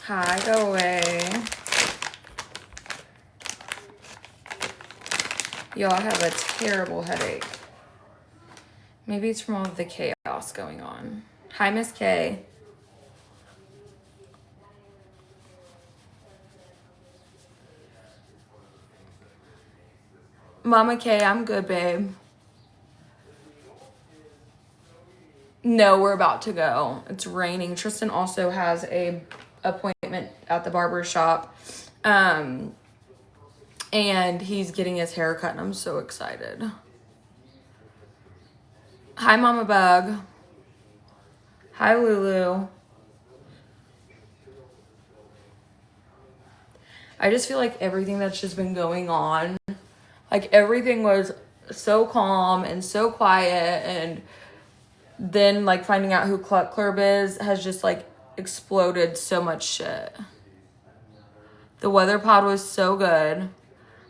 Hi, go away. Y'all have a terrible headache. Maybe it's from all of the chaos going on. Hi, Miss K. Mama K, I'm good, babe. No, we're about to go. It's raining. Tristan also has a appointment at the barber shop. And he's getting his hair cut, and I'm so excited. Hi, Mama Bug. Hi, Lulu. I just feel like everything that's just been going on, like everything was so calm and so quiet, and then like finding out who Cluck Club is has just like exploded so much shit. The weather pod was so good.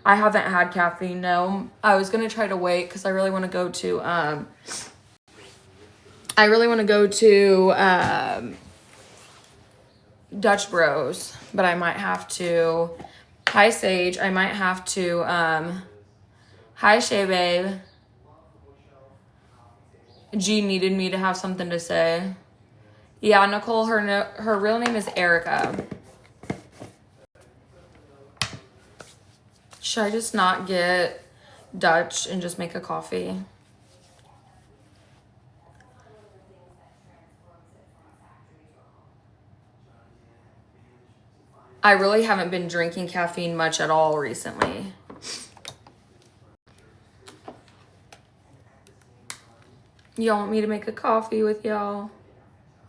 I haven't had caffeine, no. I was gonna try to wait because I really want to go to Dutch Bros, but I might have to. Hi Sage, I might have to. Hi Shay Babe. G needed me to have something to say. Yeah, Nicole, her real name is Erica. Should I just not get Dutch and just make a coffee? I really haven't been drinking caffeine much at all recently. Y'all want me to make a coffee with y'all?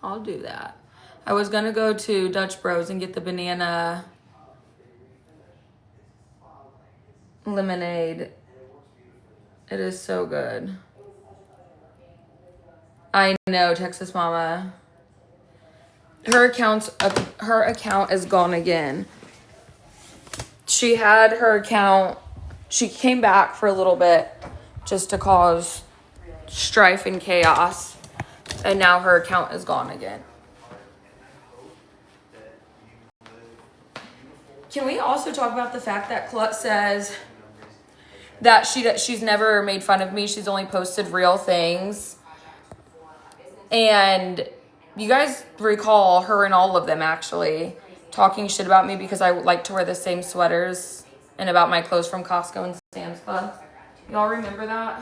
I'll do that. I was gonna go to Dutch Bros and get the banana lemonade. It is so good. I know, Texas Mama. Her account is gone again. She had her account. She came back for a little bit just to cause strife and chaos, and now her account is gone again. Can we also talk about the fact that Clut says that she's never made fun of me, she's only posted real things, and you guys recall her and all of them actually talking shit about me because I like to wear the same sweaters and about my clothes from Costco and Sam's Club. Y'all remember that?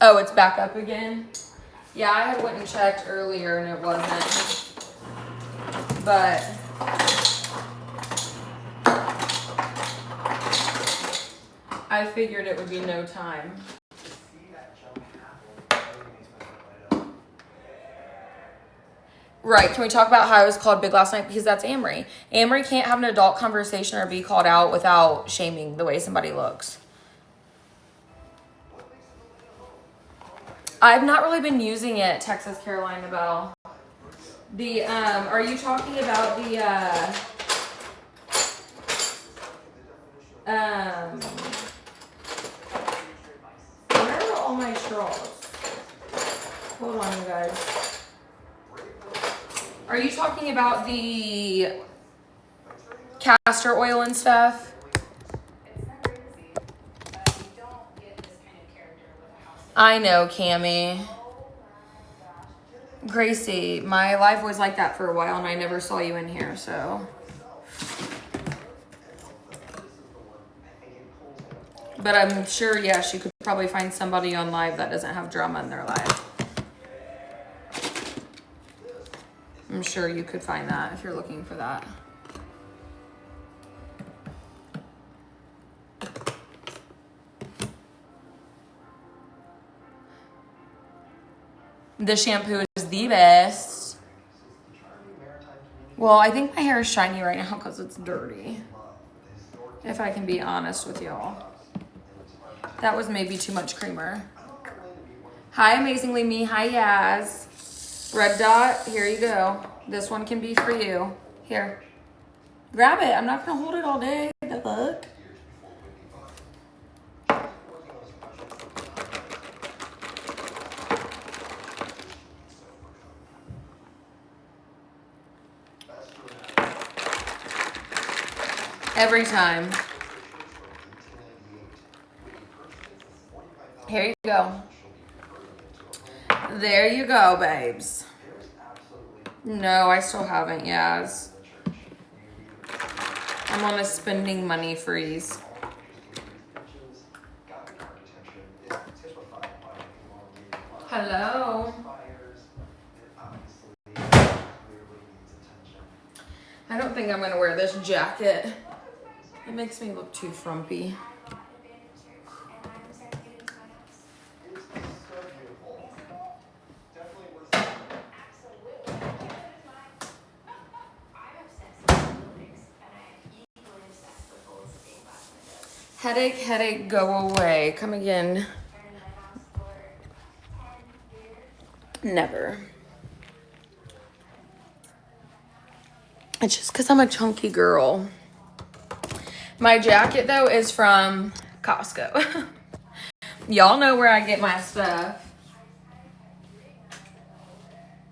Oh, it's back up again? Yeah, I had went and checked earlier and it wasn't. But I figured it would be no time. Right, can we talk about how I was called big last night? Because that's Amory. Amory can't have an adult conversation or be called out without shaming the way somebody looks. I've not really been using it, Texas Carolina Belle. Are you talking about where are all my straws? Hold on, you guys. Are you talking about the castor oil and stuff? I know, Cammie. Gracie, my live was like that for a while and I never saw you in here, so. But I'm sure, yeah, she could probably find somebody on live that doesn't have drama in their life. I'm sure you could find that if you're looking for that. The shampoo is the best. Well, I think my hair is shiny right now because it's dirty. If I can be honest with y'all. That was maybe too much creamer. Hi, Amazingly Me. Hi, Yaz. Red dot, here you go. This one can be for you. Here. Grab it. I'm not going to hold it all day. The fuck? Every time. Here you go. There you go, babes. No, I still haven't, Yaz. I'm on a spending money freeze. Hello. I don't think I'm going to wear this jacket. It makes me look too frumpy. Headache, go away. Come again. Never. It's just because I'm a chunky girl. My jacket, though, is from Costco. Y'all know where I get my stuff.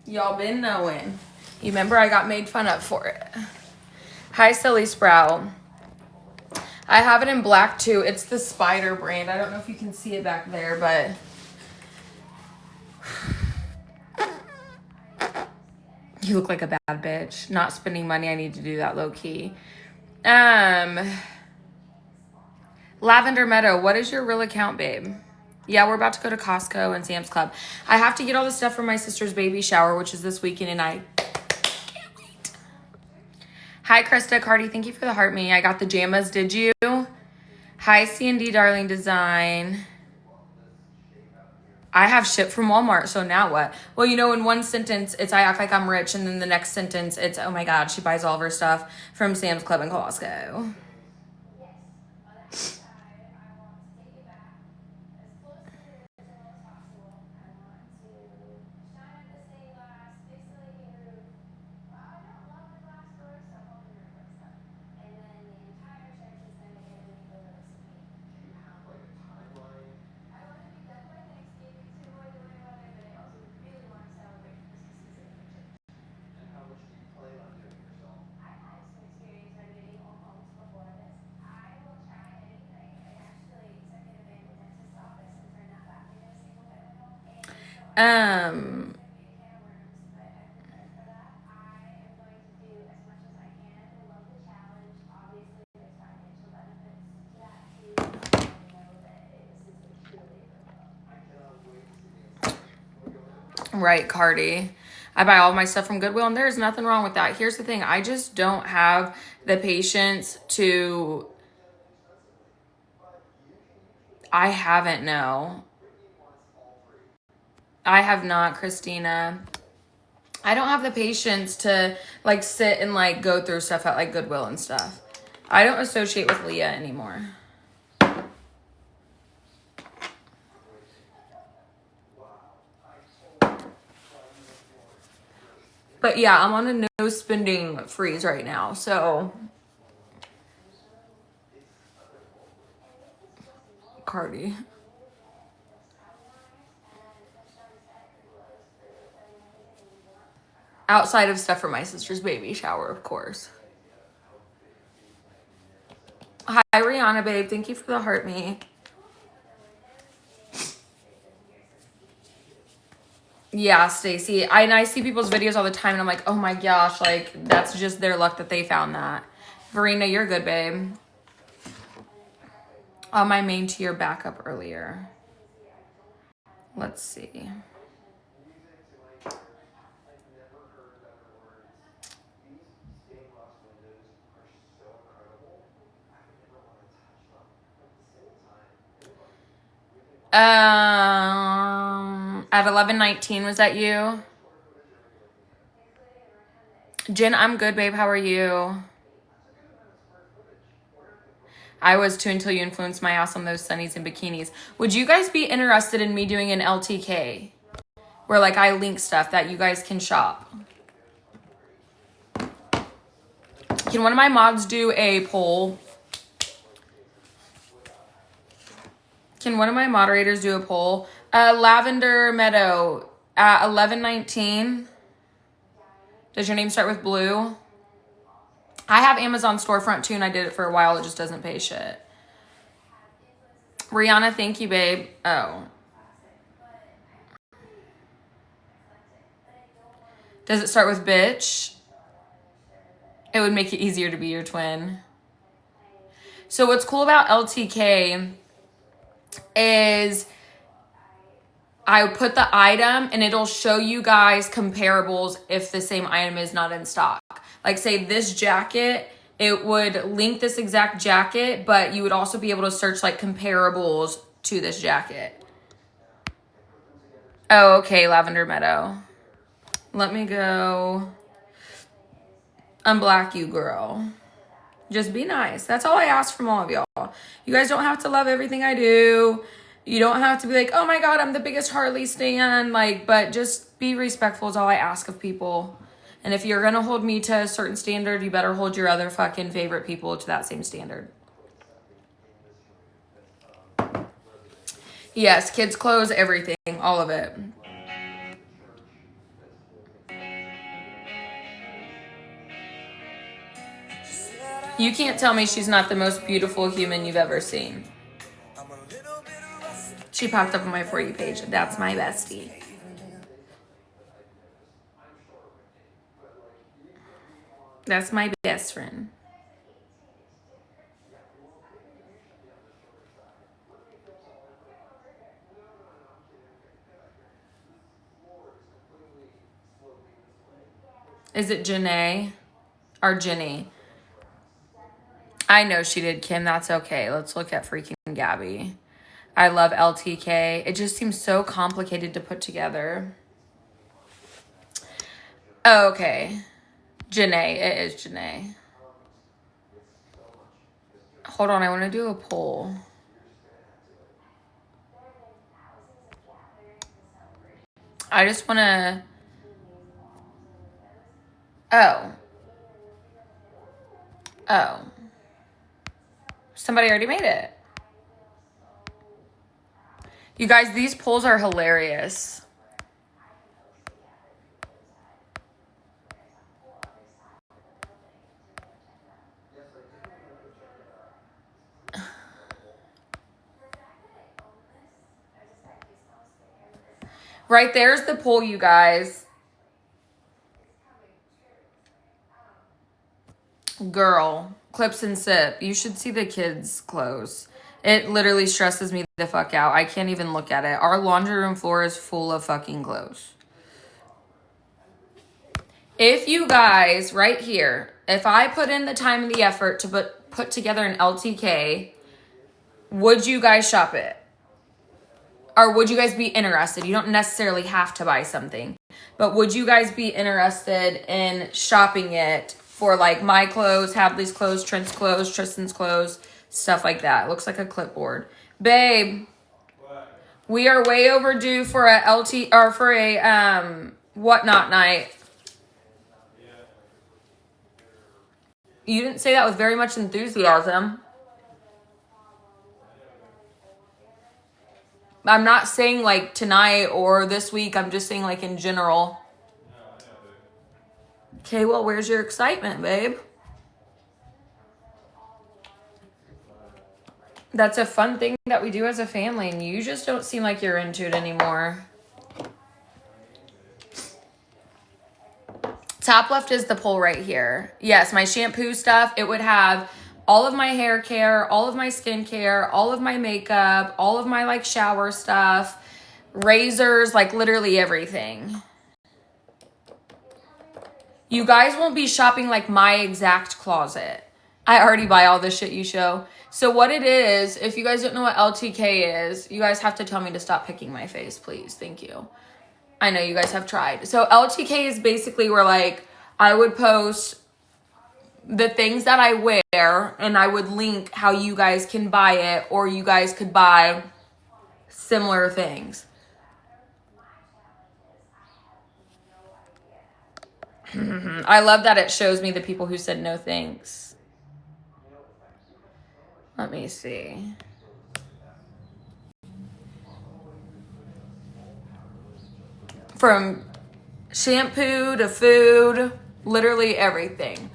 Y'all been knowing. You remember I got made fun of for it. Hi, Silly Sprout. I have it in black, too. It's the Spider brand. I don't know if you can see it back there, but... You look like a bad bitch. Not spending money. I need to do that low-key. Lavender Meadow, what is your real account, babe? Yeah, we're about to go to Costco and Sam's Club. I have to get all the stuff for my sister's baby shower, which is this weekend, and I can't wait. Hi, Krista. Cardi, thank you for the heart me. I got the jammas. Did you? Hi, C&D Darling Design. I have shit from Walmart, so now what? Well, you know, in one sentence, it's I act like I'm rich, and then the next sentence, it's, oh my God, she buys all of her stuff from Sam's Club and Costco. Right, Cardi. I buy all my stuff from Goodwill, and there's nothing wrong with that. Here's the thing. I just don't have the patience to... I haven't, no. I have not, Christina. I don't have the patience to, like, sit and, like, go through stuff at, like, Goodwill and stuff. I don't associate with Leah anymore. But, yeah, I'm on a no spending freeze right now, so... Cardi. Outside of stuff for my sister's baby shower, of course. Hi, Rihanna, babe. Thank you for the heart me. Yeah, Stacy. I see people's videos all the time, and I'm like, oh my gosh, like, that's just their luck that they found that. Verena, you're good, babe. On my main tier backup earlier. Let's see. At 11:19, was that you? Jen, I'm good, babe. How are you? I was too until you influenced my ass on those sunnies and bikinis. Would you guys be interested in me doing an LTK? Where, like, I link stuff that you guys can shop. Can one of my mods do a poll? Can one of my moderators do a poll? Lavender Meadow at 11:19. Does your name start with blue? I have Amazon storefront too, and I did it for a while. It just doesn't pay shit. Rihanna, thank you, babe. Oh. Does it start with bitch? It would make it easier to be your twin. So what's cool about LTK is I would put the item and it'll show you guys comparables if the same item is not in stock. Like say this jacket, it would link this exact jacket, but you would also be able to search like comparables to this jacket. Oh, okay, Lavender Meadow. Let me go unblack you, girl. Just be nice. That's all I ask from all of y'all. You guys don't have to love everything I do. You don't have to be like, oh my God, I'm the biggest Harley stan. Like, but just be respectful is all I ask of people. And if you're going to hold me to a certain standard, you better hold your other fucking favorite people to that same standard. Yes, kids' clothes, everything, all of it. You can't tell me she's not the most beautiful human you've ever seen. She popped up on my For You page. That's my bestie. That's my best friend. Is it Janae or Jenny? I know she did, Kim. That's okay. Let's look at freaking Gabby. I love LTK. It just seems so complicated to put together. Oh, okay. Janae. It is Janae. Hold on. I want to do a poll. I just want to... Oh. Somebody already made it. You guys, these polls are hilarious. Right there's the poll, you guys. Girl, clips and sip. You should see the kids' clothes. It literally stresses me the fuck out. I can't even look at it. Our laundry room floor is full of fucking clothes. If you guys, right here, if I put in the time and the effort to put together an LTK, would you guys shop it? Or would you guys be interested? You don't necessarily have to buy something. But would you guys be interested in shopping it for like my clothes, Hadley's clothes, Trent's clothes, Tristan's clothes, stuff like that? It looks like a clipboard. Babe, we are way overdue for a whatnot night. You didn't say that with very much enthusiasm. I'm not saying like tonight or this week. I'm just saying like in general. Okay, well, where's your excitement, babe? That's a fun thing that we do as a family, and you just don't seem like you're into it anymore. Top left is the poll right here. Yes, my shampoo stuff, it would have all of my hair care, all of my skincare, all of my makeup, all of my like shower stuff, razors, like literally everything. You guys won't be shopping like my exact closet. I already buy all the shit you show. So what it is, if you guys don't know what LTK is, you guys have to tell me to stop picking my face, please. Thank you. I know you guys have tried. So LTK is basically where like I would post the things that I wear and I would link how you guys can buy it, or you guys could buy similar things. I love that it shows me the people who said no thanks. Let me see. From shampoo to food, literally everything.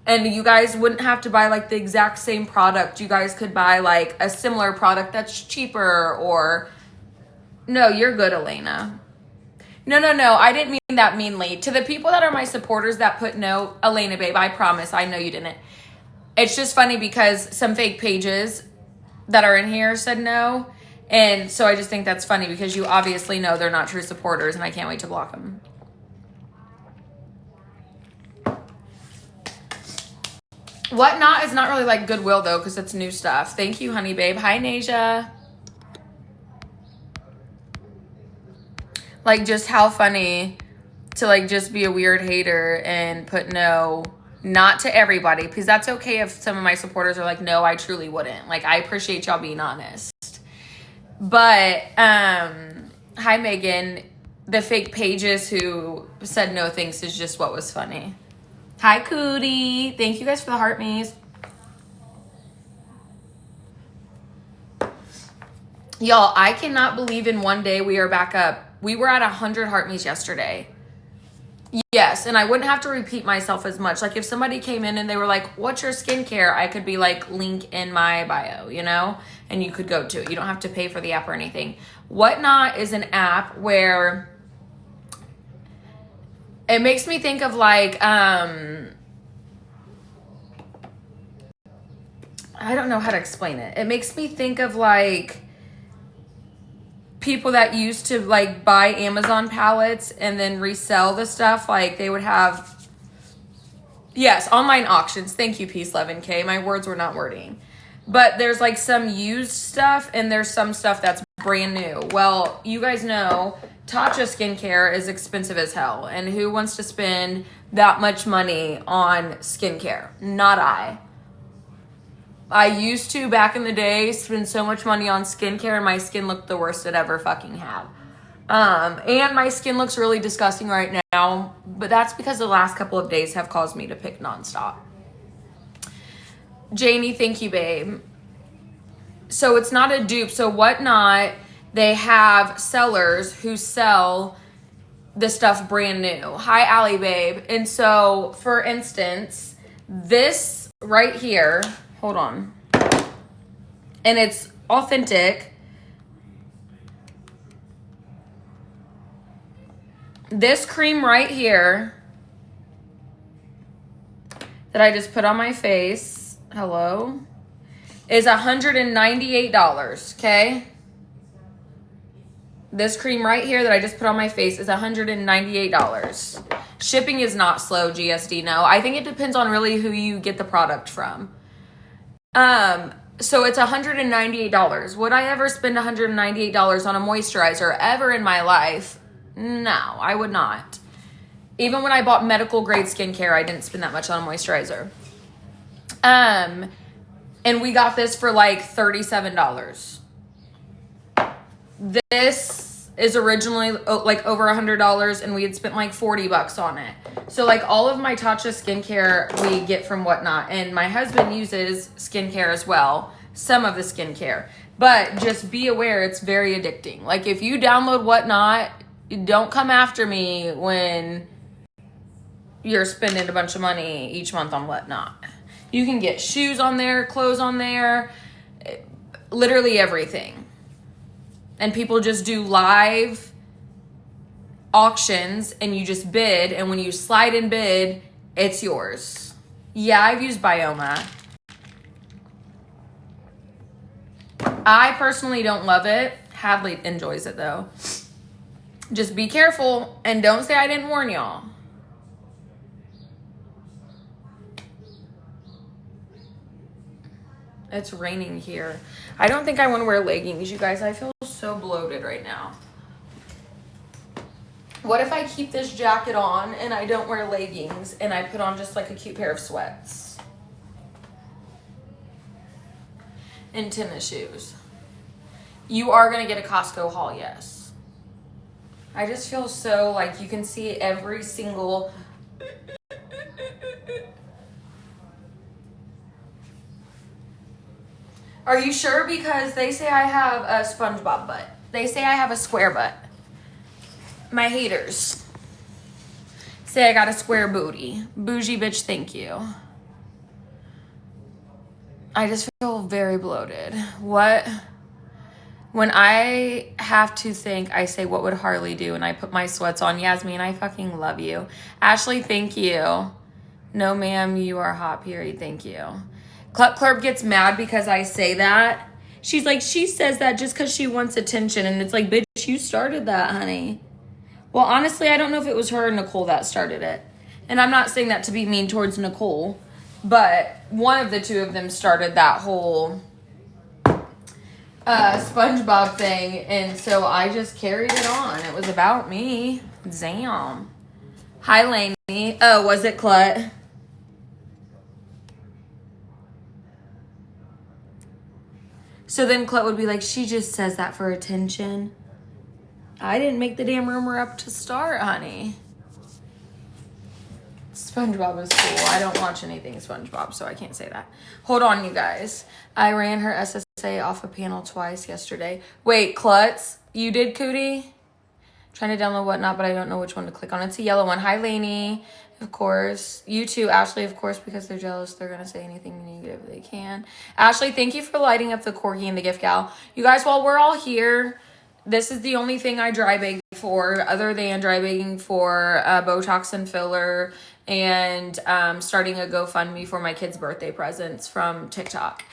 And you guys wouldn't have to buy like the exact same product. You guys could buy like a similar product that's cheaper or... No, you're good, Elena. No. I didn't mean that meanly. To the people that are my supporters that put no, Elena, babe, I promise. I know you didn't. It's just funny because some fake pages that are in here said no. And so I just think that's funny because you obviously know they're not true supporters and I can't wait to block them. Whatnot is not really like Goodwill though because it's new stuff. Thank you, honey babe. Hi, Nasia. Like, just how funny to like just be a weird hater and put no, not to everybody, because that's okay if some of my supporters are like, no, I truly wouldn't. Like, I appreciate y'all being honest. But hi Megan. The fake pages who said no thanks is just what was funny. Hi Cootie. Thank you guys for the heart me's. Y'all, I cannot believe in one day we are back up. We were at 100 heart me's yesterday. Yes, and I wouldn't have to repeat myself as much. Like if somebody came in and they were like, what's your skincare? I could be like, link in my bio, you know? And you could go to it. You don't have to pay for the app or anything. Whatnot is an app where it makes me think of like, I don't know how to explain it. It makes me think of like people that used to like buy Amazon palettes and then resell the stuff. Like they would have, yes, online auctions. Thank you, Peace 11K. My words were not wording. But there's like some used stuff and there's some stuff that's brand new. Well, you guys know Tatcha skincare is expensive as hell. And who wants to spend that much money on skincare? Not I. I used to, back in the day, spend so much money on skincare and my skin looked the worst it ever fucking had. And my skin looks really disgusting right now, but that's because the last couple of days have caused me to pick nonstop. Janie, thank you, babe. So it's not a dupe. So Whatnot, they have sellers who sell the stuff brand new. Hi, Allie, babe. And so, for instance, this right here... Hold on. And it's authentic. This cream right here that I just put on my face, hello, is $198, okay? This cream right here that I just put on my face is $198. Shipping is not slow, GSD, no. I think it depends on really who you get the product from. So it's $198. Would I ever spend $198 on a moisturizer ever in my life? No, I would not. Even when I bought medical grade skincare, I didn't spend that much on a moisturizer. And we got this for like $37. This is originally like over $100 and we had spent like $40 on it. So like all of my Tatcha skincare we get from Whatnot, and my husband uses skincare as well, some of the skincare. But just be aware, it's very addicting. Like if you download Whatnot, don't come after me when you're spending a bunch of money each month on Whatnot. You can get shoes on there, clothes on there, literally everything. And people just do live auctions and you just bid, and when you slide and bid, it's yours. Yeah, I've used Bioma. I personally don't love it. Hadley enjoys it though. Just be careful and don't say I didn't warn y'all. It's raining here. I don't think I want to wear leggings, you guys. I feel so bloated right now. What if I keep this jacket on and I don't wear leggings and I put on just like a cute pair of sweats and tennis shoes? You are going to get a Costco haul, yes. I just feel so like you can see every single... Are you sure? Because they say I have a SpongeBob butt. They say I have a square butt. My haters say I got a square booty. Bougie bitch, thank you. I just feel very bloated. When I have to think, I say, what would Harley do? And I put my sweats on. Yasmin, I fucking love you. Ashley, thank you. No, ma'am, you are hot, period. Thank you. Club gets mad because I say that. She's like, she says that just because she wants attention. And it's like, bitch, you started that, honey. Well, honestly, I don't know if it was her or Nicole that started it. And I'm not saying that to be mean towards Nicole. But one of the two of them started that whole SpongeBob thing. And so I just carried it on. It was about me. Damn. Hi, Lainey. Oh, was it Clut? So then Clut would be like, she just says that for attention. I didn't make the damn rumor up to start, honey. SpongeBob is cool. I don't watch anything SpongeBob, so I can't say that. Hold on, you guys. I ran her SSA off a panel twice yesterday. Wait, Klutz, you did, Cootie? Trying to download whatnot, but I don't know which one to click on. It's a yellow one. Hi, Lainey. Of course. You too, Ashley, of course, because they're jealous. They're going to say anything negative they can. Ashley, thank you for lighting up the corgi and the gift gal. You guys, while we're all here, this is the only thing I dry bag for, other than dry bagging for Botox and filler and starting a GoFundMe for my kids' birthday presents from TikTok,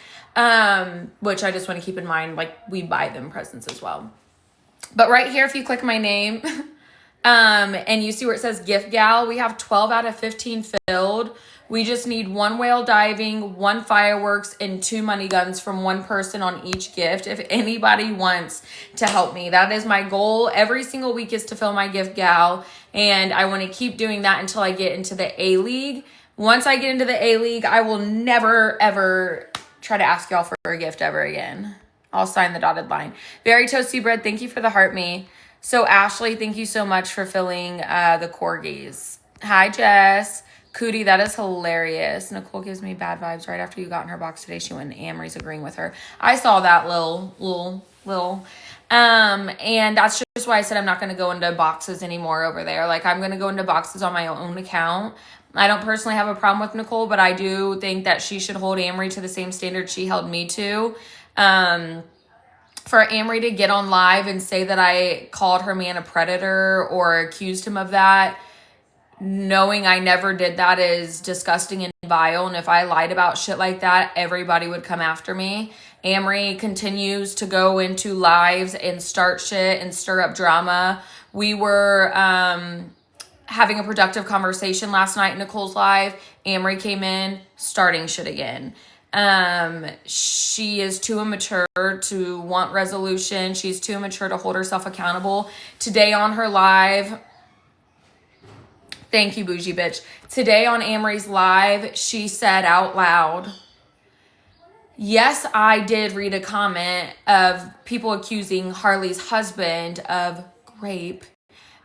which I just want to keep in mind, like, we buy them presents as well. But right here, if you click my name and you see where it says gift gal, we have 12 out of 15 filled. We just need 1 whale diving, 1 fireworks, and 2 money guns from 1 person on each gift. If anybody wants to help me, that is my goal. Every single week is to fill my gift gal. And I want to keep doing that until I get into the A League. Once I get into the A League, I will never, ever try to ask y'all for a gift ever again. I'll sign the dotted line. Very Toasty Bread, thank you for the heart me. So Ashley, thank you so much for filling the corgis. Hi, Jess. Cootie, that is hilarious. Nicole gives me bad vibes. Right after you got in her box today, she went and Amory's agreeing with her. I saw that little. And that's just why I said I'm not going to go into boxes anymore over there. Like, I'm going to go into boxes on my own account. I don't personally have a problem with Nicole, but I do think that she should hold Amory to the same standard she held me to. For Amory to get on live and say that I called her man a predator or accused him of that, knowing I never did that, is disgusting and vile. And if I lied about shit like that, everybody would come after me. Amory continues to go into lives and start shit and stir up drama. We were having a productive conversation last night in Nicole's live. Amory came in, starting shit again. She is too immature to want resolution. She's too immature to hold herself accountable. Today on her live, thank you, bougie bitch. Today on Amory's live, she said out loud, yes, I did read a comment of people accusing Harley's husband of rape,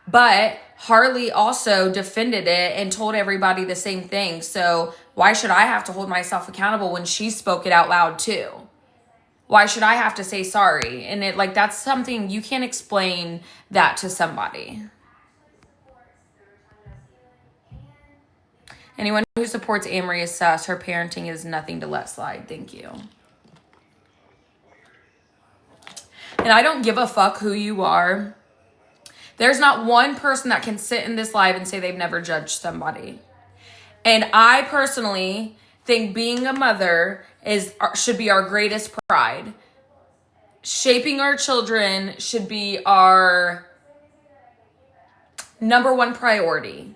but Harley also defended it and told everybody the same thing. So why should I have to hold myself accountable when she spoke it out loud too? Why should I have to say sorry? And it, like, that's something you can't explain that to somebody. Anyone who supports Amory is sus. Her parenting is nothing to let slide. Thank you. And I don't give a fuck who you are. There's not one person that can sit in this live and say they've never judged somebody. And I personally think being a mother should be our greatest pride. Shaping our children should be our number one priority.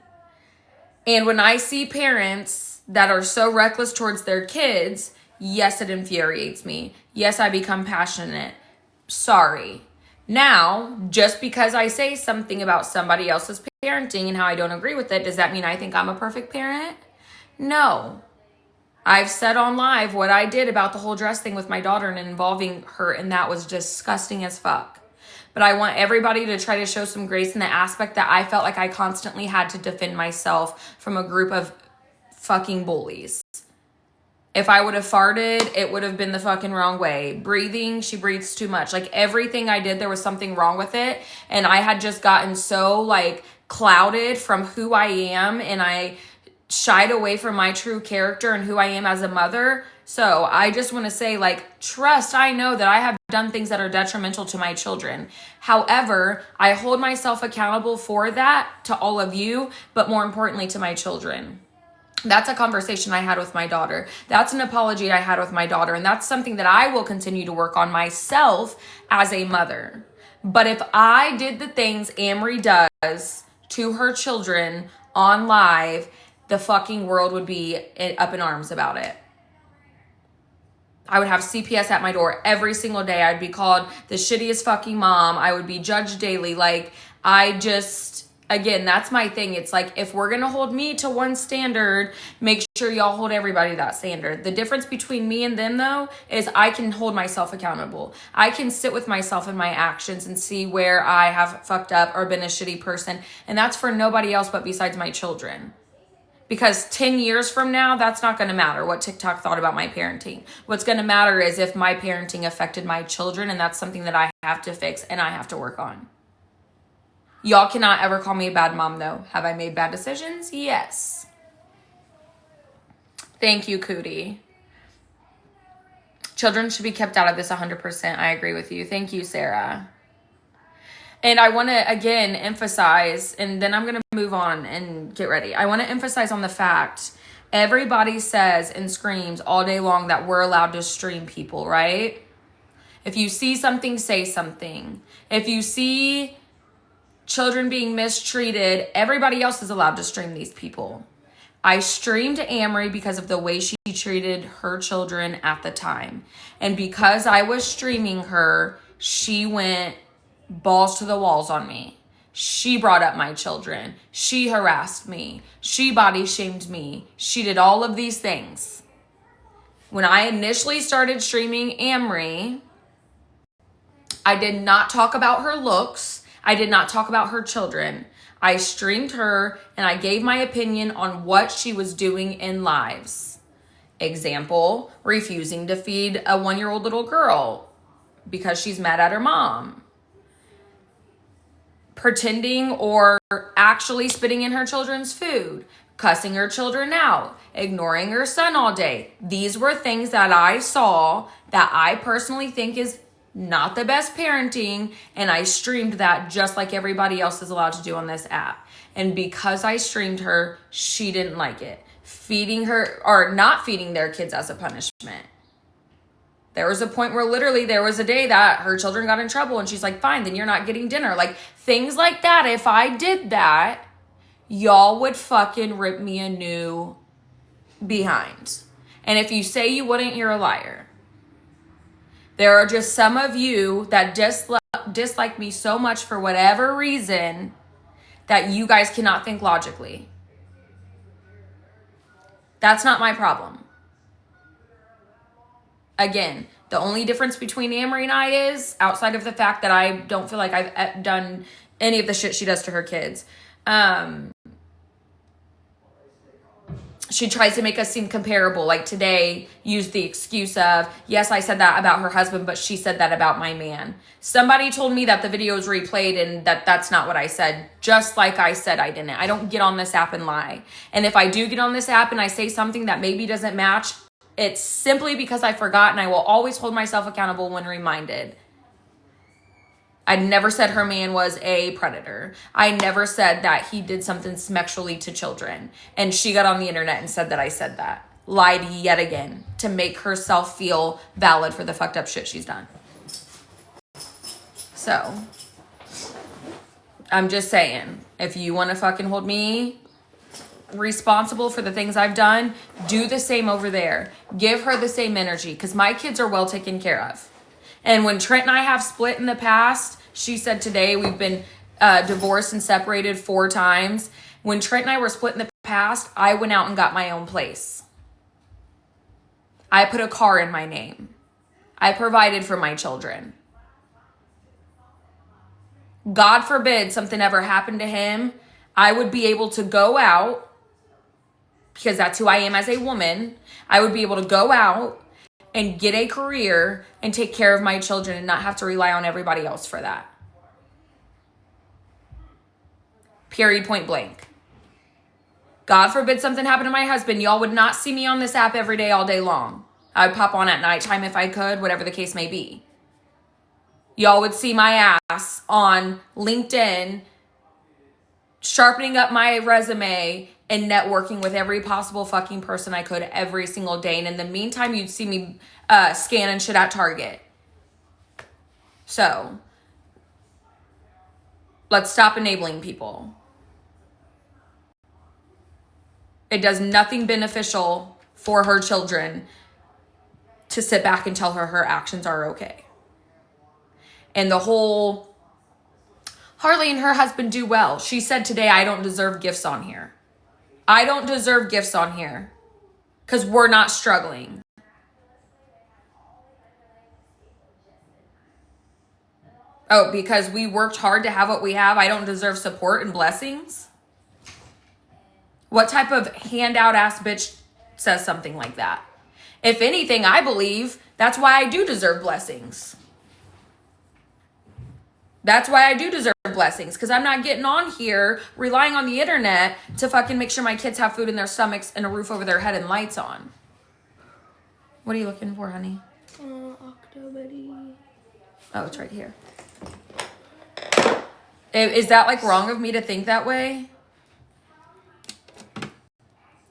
And when I see parents that are so reckless towards their kids, yes, it infuriates me. Yes, I become passionate. Sorry. Now, just because I say something about somebody else's parenting and how I don't agree with it, does that mean I think I'm a perfect parent? No. I've said on live what I did about the whole dress thing with my daughter and involving her, and that was disgusting as fuck. But I want everybody to try to show some grace in the aspect that I felt like I constantly had to defend myself from a group of fucking bullies. If I would have farted, it would have been the fucking wrong way. Breathing, she breathes too much. Like, everything I did, there was something wrong with it. And I had just gotten so, like, clouded from who I am. And I shied away from my true character and who I am as a mother. So I just want to say, like, trust, I know that I have done things that are detrimental to my children. However, I hold myself accountable for that to all of you, but more importantly to my children. That's a conversation I had with my daughter. That's an apology I had with my daughter. And that's something that I will continue to work on myself as a mother. But if I did the things Amory does to her children on live, the fucking world would be up in arms about it. I would have CPS at my door every single day. I'd be called the shittiest fucking mom. I would be judged daily. Like, again, that's my thing. It's like, if we're going to hold me to one standard, make sure y'all hold everybody that standard. The difference between me and them, though, is I can hold myself accountable. I can sit with myself in my actions and see where I have fucked up or been a shitty person. And that's for nobody else but besides my children. Because 10 years from now, that's not going to matter what TikTok thought about my parenting. What's going to matter is if my parenting affected my children, and that's something that I have to fix and I have to work on. Y'all cannot ever call me a bad mom, though. Have I made bad decisions? Yes. Thank you, Cootie. Children should be kept out of this 100%. I agree with you. Thank you, Sarah. And I want to, again, emphasize, and then I'm going to move on and get ready. I want to emphasize on the fact, everybody says and screams all day long that we're allowed to stream people, right? If you see something, say something. If you see children being mistreated, everybody else is allowed to stream these people. I streamed Amory because of the way she treated her children at the time. And because I was streaming her, she went balls to the walls on me. She brought up my children. She harassed me. She body shamed me. She did all of these things. When I initially started streaming Amory, I did not talk about her looks. I did not talk about her children. I streamed her and I gave my opinion on what she was doing in lives. Example, refusing to feed a 1-year-old little girl because she's mad at her mom. Pretending or actually spitting in her children's food, cussing her children out, ignoring her son all day. These were things that I saw that I personally think is not the best parenting, and I streamed that just like everybody else is allowed to do on this app. And because I streamed her, she didn't like it. Feeding her or not feeding their kids as a punishment. There was a point where literally there was a day that her children got in trouble and she's like, fine, then you're not getting dinner. Like, things like that. If I did that, y'all would fucking rip me a new behind. And if you say you wouldn't, you're a liar. There are just some of you that dislike me so much for whatever reason that you guys cannot think logically. That's not my problem. Again, the only difference between Amory and I is, outside of the fact that I don't feel like I've done any of the shit she does to her kids, she tries to make us seem comparable. Like today, used the excuse of, yes, I said that about her husband, but she said that about my man. Somebody told me that the video is replayed and that's not what I said. Just like I said I didn't. I don't get on this app and lie. And if I do get on this app and I say something that maybe doesn't match, it's simply because I forgot, and I will always hold myself accountable when reminded. I never said her man was a predator. I never said that he did something sexually to children. And she got on the internet and said that I said that. Lied yet again to make herself feel valid for the fucked up shit she's done. So, I'm just saying, if you want to fucking hold me responsible for the things I've done, do the same over there. Give her the same energy, because my kids are well taken care of. And when Trent and I have split in the past, she said today we've been divorced and separated 4 times. When Trent and I were split in the past, I went out and got my own place. I put a car in my name. I provided for my children. God forbid something ever happened to him, I would be able to go out, because that's who I am as a woman. I would be able to go out and get a career and take care of my children and not have to rely on everybody else for that. Period, point blank. God forbid something happened to my husband, y'all would not see me on this app every day, all day long. I would pop on at nighttime if I could, whatever the case may be. Y'all would see my ass on LinkedIn, sharpening up my resume and networking with every possible fucking person I could every single day. And in the meantime, you'd see me scanning shit at Target. So, let's stop enabling people. It does nothing beneficial for her children to sit back and tell her her actions are okay. And the whole Harley and her husband do well. She said today, I don't deserve gifts on here. I don't deserve gifts on here because we're not struggling. Oh, because we worked hard to have what we have, I don't deserve support and blessings? What type of handout ass bitch says something like that? If anything, I believe that's why I do deserve blessings. That's why I do deserve blessings, because I'm not getting on here relying on the internet to fucking make sure my kids have food in their stomachs and a roof over their head and lights on. What are you looking for, honey? October. Oh, it's right here. Is that like wrong of me to think that way?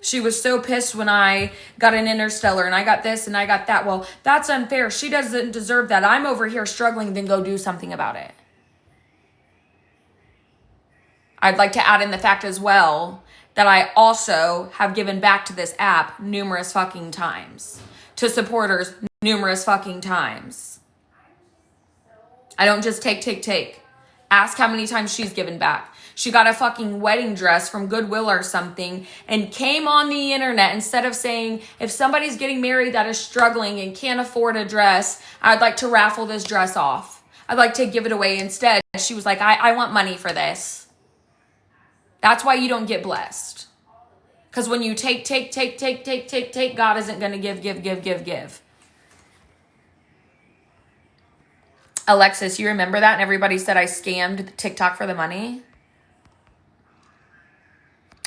She was so pissed when I got an Interstellar and I got this and I got that. Well, that's unfair. She doesn't deserve that. I'm over here struggling, then go do something about it. I'd like to add in the fact as well that I also have given back to this app numerous fucking times. To supporters numerous fucking times. I don't just take. Ask how many times she's given back. She got a fucking wedding dress from Goodwill or something and came on the internet instead of saying, if somebody's getting married that is struggling and can't afford a dress, I'd like to raffle this dress off. I'd like to give it away. Instead, she was like, I want money for this. That's why you don't get blessed. Because when you take, God isn't going to give. Alexis, you remember that? And everybody said I scammed TikTok for the money?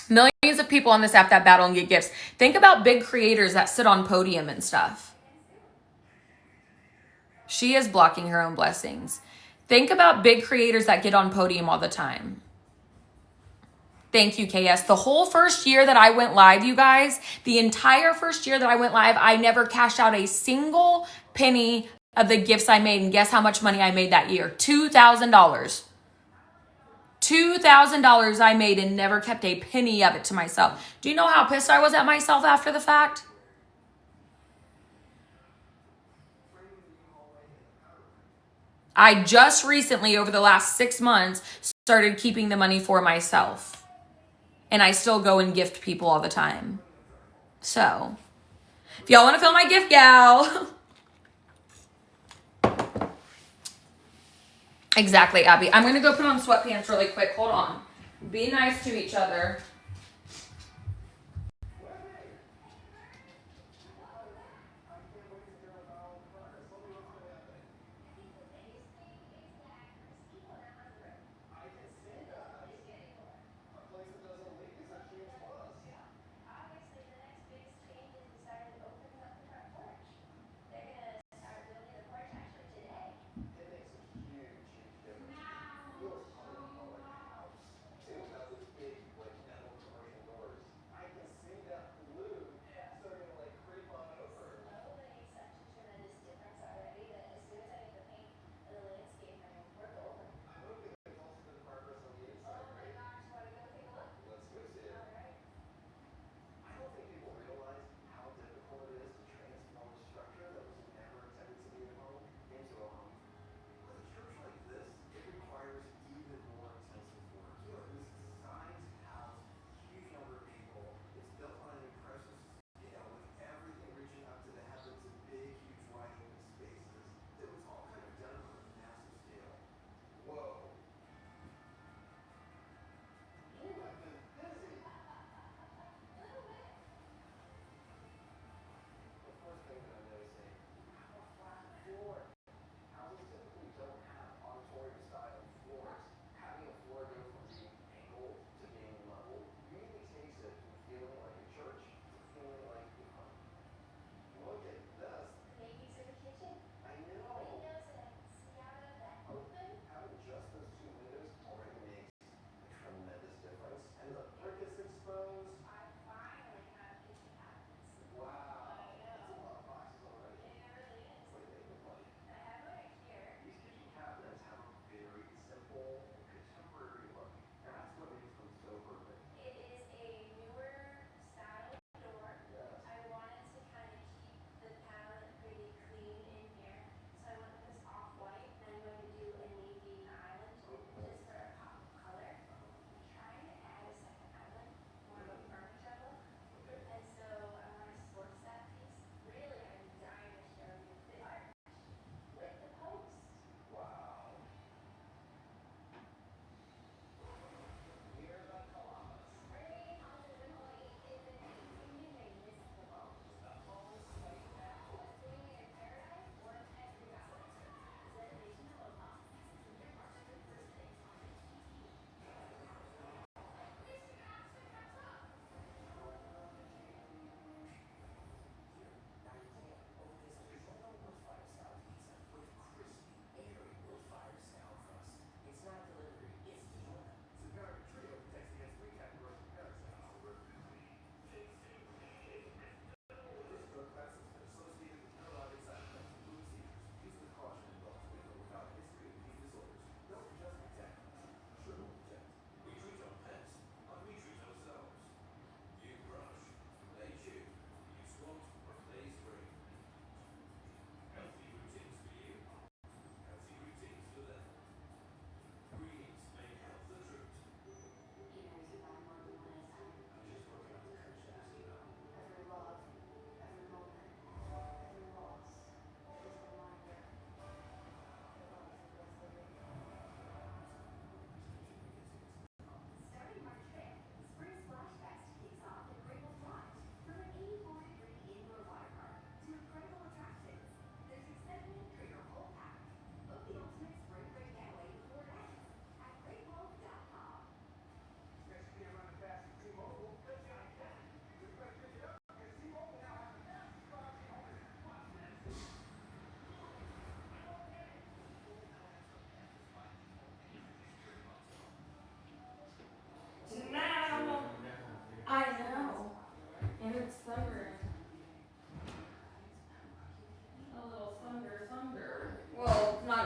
Millions of people on this app that battle and get gifts. Think about big creators that sit on podium and stuff. She is blocking her own blessings. Think about big creators that get on podium all the time. Thank you, KS. The whole first year that I went live, you guys, the entire first year that I went live, I never cashed out a single penny of the gifts I made. And guess how much money I made that year? $2,000. $2,000 I made and never kept a penny of it to myself. Do you know how pissed I was at myself after the fact? I just recently, over the last 6 months, started keeping the money for myself. And I still go and gift people all the time. So, if y'all want to fill my gift, gal. Exactly, Abby. I'm going to go put on sweatpants really quick. Hold on. Be nice to each other.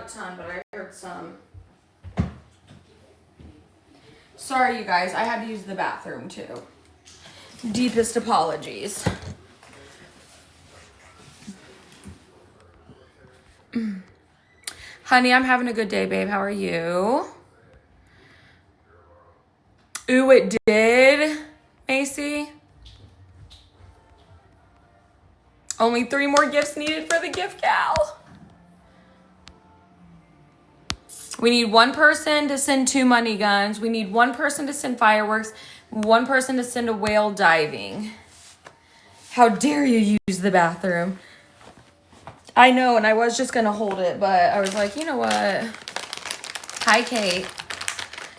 a ton, but I heard some. Sorry, you guys. I had to use the bathroom, too. Deepest apologies. Honey, I'm having a good day, babe. How are you? Ooh, it did, Macy. Only 3 more gifts needed for the gift gal. We need 1 person to send 2 money guns. We need 1 person to send fireworks. 1 person to send a whale diving. How dare you use the bathroom? I know, and I was just going to hold it, but I was like, you know what? Hi, Kate.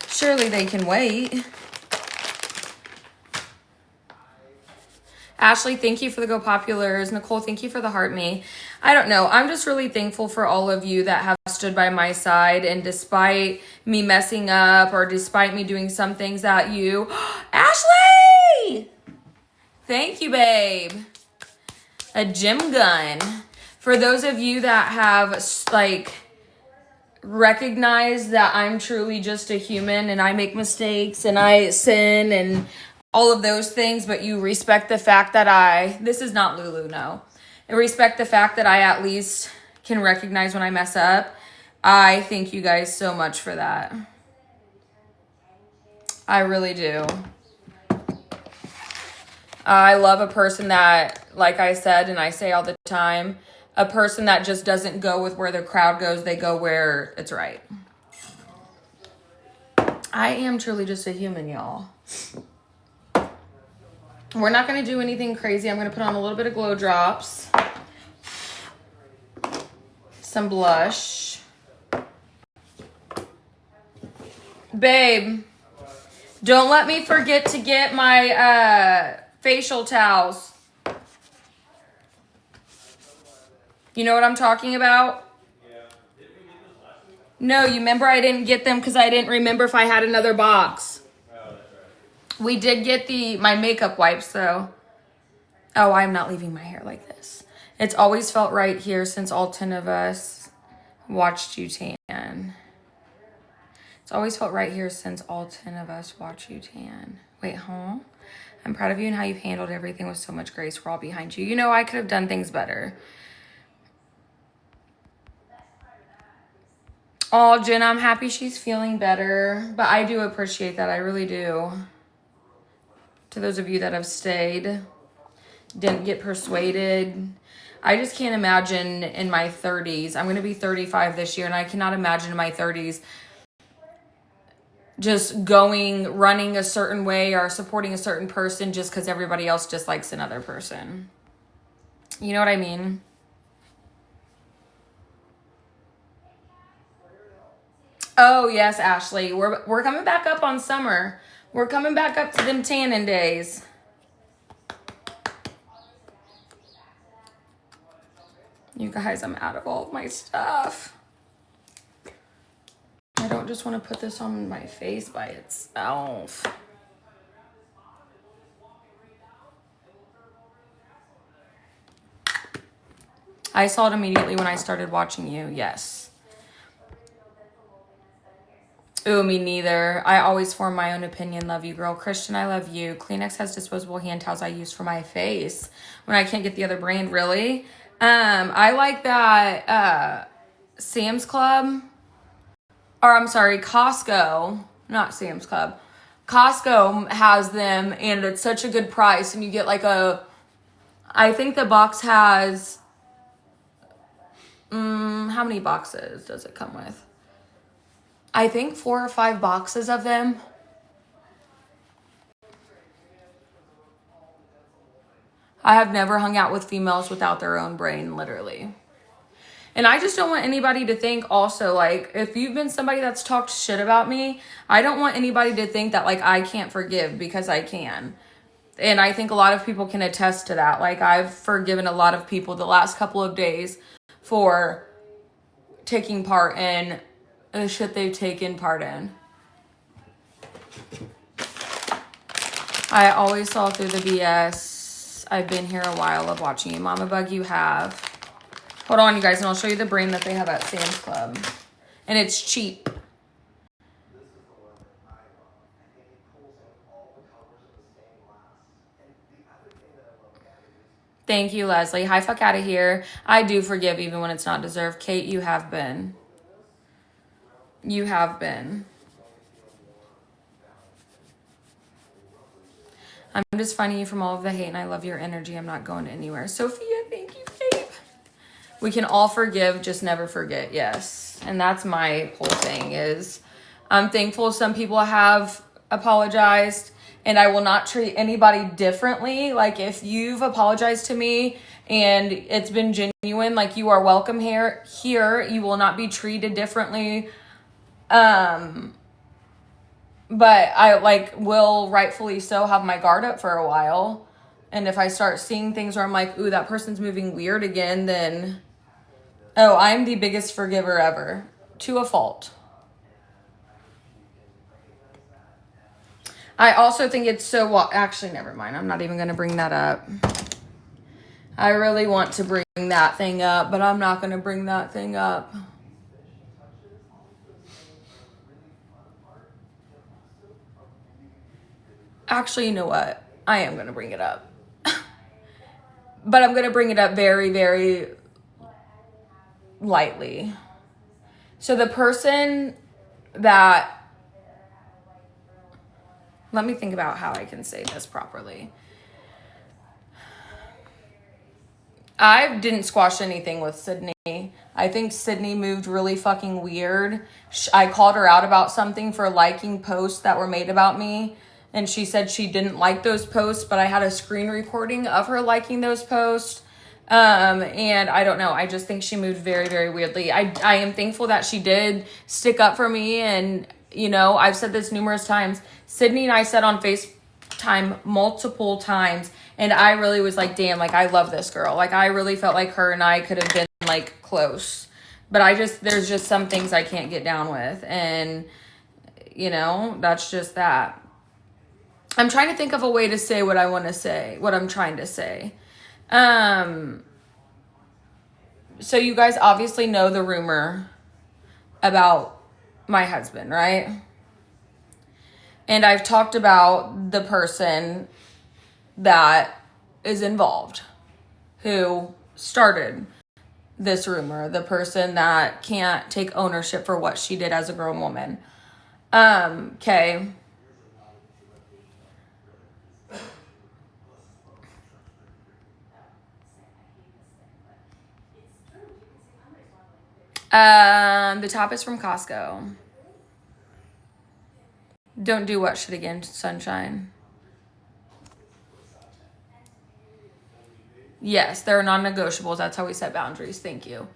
Surely they can wait. Ashley, thank you for the Go Populars. Nicole, thank you for the Heart Me. I don't know. I'm just really thankful for all of you that have stood by my side. And despite me messing up or despite me doing some things that you... Ashley! Thank you, babe. A gym gun. For those of you that have, like, recognized that I'm truly just a human and I make mistakes and I sin and... all of those things, but you respect the fact that this is not Lulu, no. I respect the fact that I at least can recognize when I mess up. I thank you guys so much for that. I really do. I love a person that, like I said, and I say all the time, a person that just doesn't go with where the crowd goes, they go where it's right. I am truly just a human, y'all. We're not going to do anything crazy. I'm going to put on a little bit of glow drops. Some blush. Babe, don't let me forget to get my facial towels. You know what I'm talking about? No, you remember I didn't get them because I didn't remember if I had another box. We did get my makeup wipes, though. Oh, I'm not leaving my hair like this. It's always felt right here since all 10 of us watched you tan. It's always felt right here since all 10 of us watched you tan. Wait, huh? I'm proud of you and how you've handled everything with so much grace. We're all behind you. You know, I could have done things better. Oh, Jen, I'm happy she's feeling better. But I do appreciate that. I really do. To those of you that have stayed, didn't get persuaded. I just can't imagine in my 30s. I'm going to be 35 this year, and I cannot imagine in my 30s just running a certain way or supporting a certain person just because everybody else dislikes another person. You know what I mean? Oh, yes, Ashley. We're coming back up on summer. We're coming back up to them tanning days. You guys, I'm out of all of my stuff. I don't just want to put this on my face by itself. I saw it immediately when I started watching you. Yes. Ooh, me neither. I always form my own opinion. Love you, girl. Christian, I love you. Kleenex has disposable hand towels I use for my face when I can't get the other brand. Really? I like that Sam's Club. Or I'm sorry, Costco. Not Sam's Club. Costco has them, and it's such a good price. And you get like I think the box has... how many boxes does it come with? I think 4 or 5 boxes of them. I have never hung out with females without their own brain, literally. And I just don't want anybody to think also, like, if you've been somebody that's talked shit about me, I don't want anybody to think that, like, I can't forgive, because I can. And I think a lot of people can attest to that. Like, I've forgiven a lot of people the last couple of days for taking part in the shit they've taken part in. I always saw through the BS. I've been here a while of watching you. Mama Bug, you have. Hold on, you guys, and I'll show you the brand that they have at Sam's Club. And it's cheap. Thank you, Leslie. Hi, fuck out of here. I do forgive even when it's not deserved. Kate, you have been. You have been. I'm just finding you from all of the hate, and I love your energy. I'm not going anywhere. Sophia, thank you, babe. We can all forgive, just never forget. Yes. And that's my whole thing is I'm thankful some people have apologized, and I will not treat anybody differently. Like, if you've apologized to me and it's been genuine, like, you are welcome here. You will not be treated differently. But I will rightfully so have my guard up for a while. And if I start seeing things where I'm like, ooh, that person's moving weird again, then, oh, I'm the biggest forgiver ever. To a fault. I also think it's so, actually, never mind. I'm not even going to bring that up. I really want to bring that thing up, but I'm not going to bring that thing up. Actually, you know what? I am going to bring it up. But I'm going to bring it up very, very lightly. So the person that... Let me think about how I can say this properly. I didn't squash anything with Sydney. I think Sydney moved really fucking weird. I called her out about something for liking posts that were made about me. And she said she didn't like those posts, but I had a screen recording of her liking those posts. And I don't know. I just think she moved very, very weirdly. I am thankful that she did stick up for me. And, you know, I've said this numerous times. Sydney and I said on FaceTime multiple times. And I really was like, damn, like, I love this girl. Like, I really felt like her and I could have been, like, close. But there's just some things I can't get down with. And, you know, that's just that. I'm trying to think of a way to say what I want to say, what I'm trying to say. So you guys obviously know the rumor about my husband, right? And I've talked about the person that is involved, who started this rumor, the person that can't take ownership for what she did as a grown woman. Okay. The top is from Costco. Don't do what shit again, sunshine. Yes, there are non-negotiables. That's how we set boundaries. Thank you.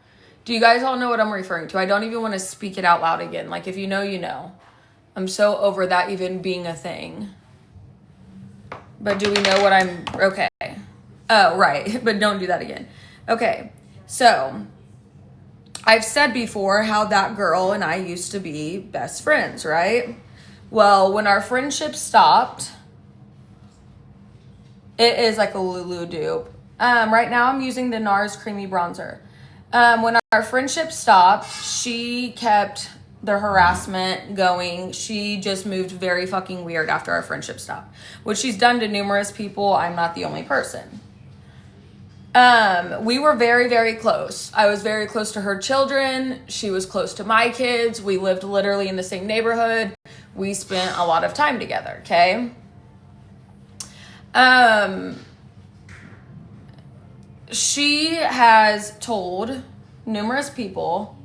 Do you guys all know what I'm referring to? I don't even want to speak it out loud again. Like, if you know, you know. I'm so over that even being a thing. But do we know what I'm... Okay. Oh, right. But don't do that again. Okay. So... I've said before how that girl and I used to be best friends, right? Well, when our friendship stopped, it is like a Lulu dupe. Right now I'm using the NARS Creamy Bronzer. When our friendship stopped, she kept the harassment going. She just moved very fucking weird after our friendship stopped, which she's done to numerous people. I'm not the only person. We were very, very close. I was very close to her children. She was close to my kids. We lived literally in the same neighborhood. We spent a lot of time together, okay? She has told numerous people,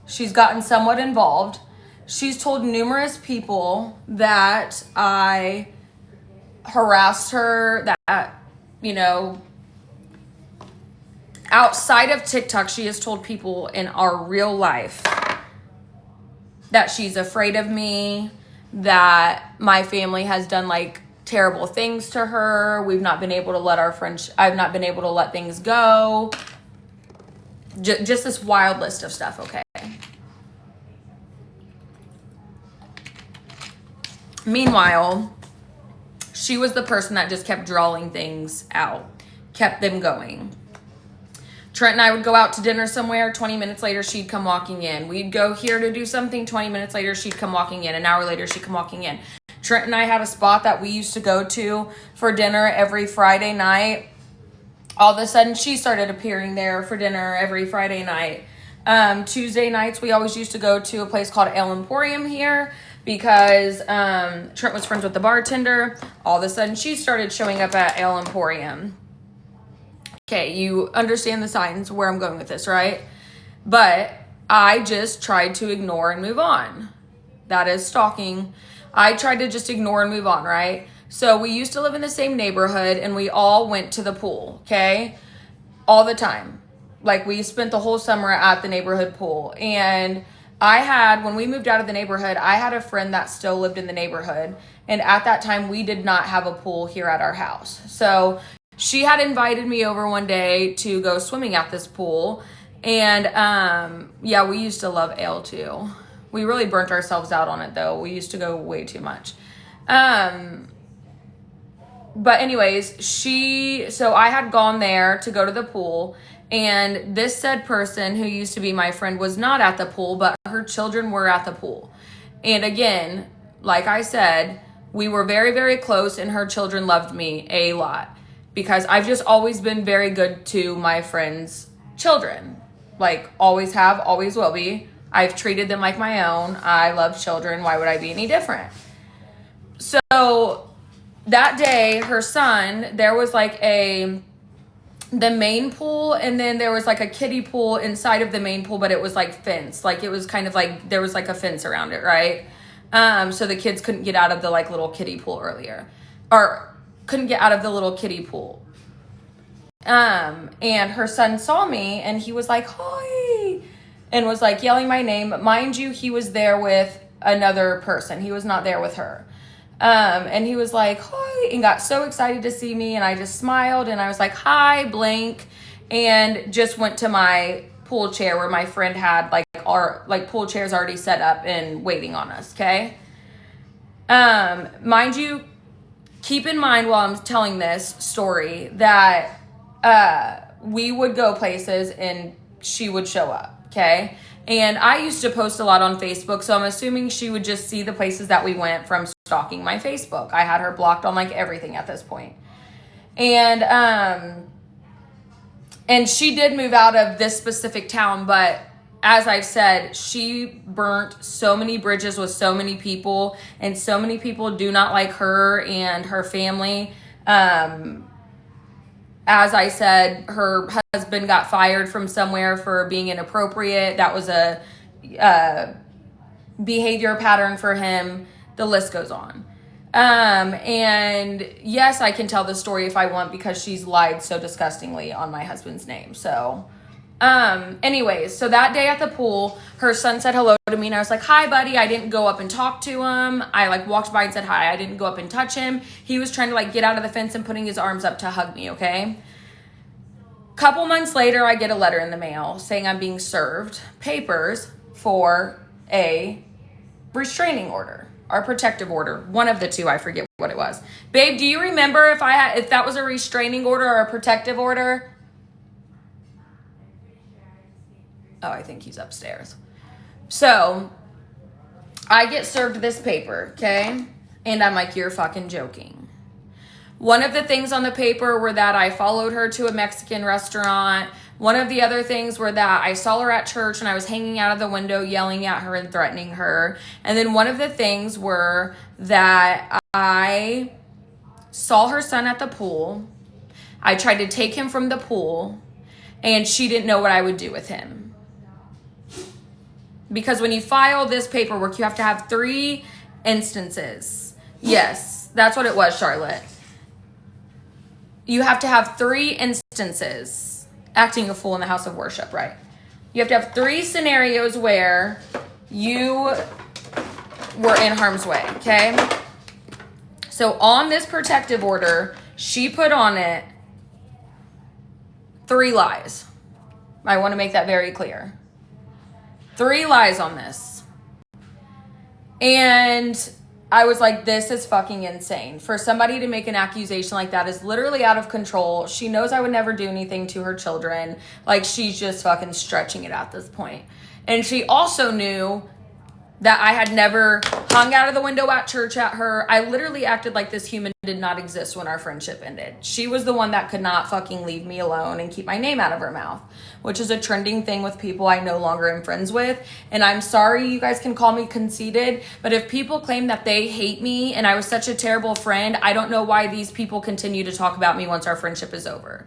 she's gotten somewhat involved. She's told numerous people that I harassed her, that, you know, outside of TikTok, she has told people in our real life that she's afraid of me, that my family has done like terrible things to her. We've not been able to let I've not been able to let things go. Just this wild list of stuff, okay? Meanwhile, she was the person that just kept drawing things out, kept them going. Trent and I would go out to dinner somewhere. 20 minutes later, she'd come walking in. We'd go here to do something. 20 minutes later, she'd come walking in. An hour later, she'd come walking in. Trent and I had a spot that we used to go to for dinner every Friday night. All of a sudden, she started appearing there for dinner every Friday night. Tuesday nights, we always used to go to a place called Ale Emporium here because Trent was friends with the bartender. All of a sudden, she started showing up at Ale Emporium. Okay, you understand the signs where I'm going with this, right? But I just tried to ignore and move on. That is stalking. I tried to just ignore and move on, right? So we used to live in the same neighborhood and we all went to the pool, okay? All the time. Like we spent the whole summer at the neighborhood pool. And when we moved out of the neighborhood, I had a friend that still lived in the neighborhood. And at that time, we did not have a pool here at our house. So she had invited me over one day to go swimming at this pool. And yeah, we used to love ale too. We really burnt ourselves out on it though. We used to go way too much. But anyways, so I had gone there to go to the pool, and this said person who used to be my friend was not at the pool, but her children were at the pool. And again, like I said, we were very, very close, and her children loved me a lot because I've just always been very good to my friends' children. Like, always have, always will be. I've treated them like my own. I love children. Why would I be any different? So that day, her son, there was like the main pool, and then there was like a kiddie pool inside of the main pool, but it was like fenced. Like it was kind of like, there was like a fence around it, right? So the kids couldn't get out of the like little kiddie pool couldn't get out of the little kiddie pool. And her son saw me and he was like, "Hi," and was like yelling my name. Mind you, he was there with another person. He was not there with her. And he was like, "Hi," and got so excited to see me. And I just smiled and I was like, "Hi," blank. And just went to my pool chair where my friend had like our like pool chairs already set up and waiting on us. Okay. Mind you, keep in mind while I'm telling this story that, we would go places and she would show up. Okay. And I used to post a lot on Facebook, so I'm assuming she would just see the places that we went from stalking my Facebook. I had her blocked on like everything at this point. And she did move out of this specific town, but as I've said, she burnt so many bridges with so many people, and so many people do not like her and her family. As I said, her husband got fired from somewhere for being inappropriate. That was a behavior pattern for him. The list goes on. And yes, I can tell the story if I want because she's lied so disgustingly on my husband's name. So, anyways, so that day at the pool, her son said hello to me and I was like, "Hi, buddy." I didn't go up and talk to him. I like walked by and said hi. I didn't go up and touch him. He was trying to like get out of the fence and putting his arms up to hug me. Okay. Couple months later, I get a letter in the mail saying I'm being served papers for a restraining order or protective order. One of the two, I forget what it was. Babe, do you remember if that was a restraining order or a protective order? Oh, I think he's upstairs. So I get served this paper, okay? And I'm like, "You're fucking joking." One of the things on the paper were that I followed her to a Mexican restaurant. One of the other things were that I saw her at church and I was hanging out of the window yelling at her and threatening her. And then one of the things were that I saw her son at the pool. I tried to take him from the pool and she didn't know what I would do with him. Because when you file this paperwork, you have to have 3 instances. Yes, that's what it was, Charlotte. You have to have 3 instances. Acting a fool in the house of worship, right? You have to have 3 scenarios where you were in harm's way, okay? So on this protective order, she put on it 3 lies. I want to make that very clear. 3 lies on this. And I was like, this is fucking insane. For somebody to make an accusation like that is literally out of control. She knows I would never do anything to her children. Like, she's just fucking stretching it at this point. And she also knew that I had never hung out of the window at church at her. I literally acted like this human did not exist when our friendship ended. She was the one that could not fucking leave me alone and keep my name out of her mouth, which is a trending thing with people I no longer am friends with. And I'm sorry, you guys can call me conceited, but if people claim that they hate me and I was such a terrible friend, I don't know why these people continue to talk about me once our friendship is over.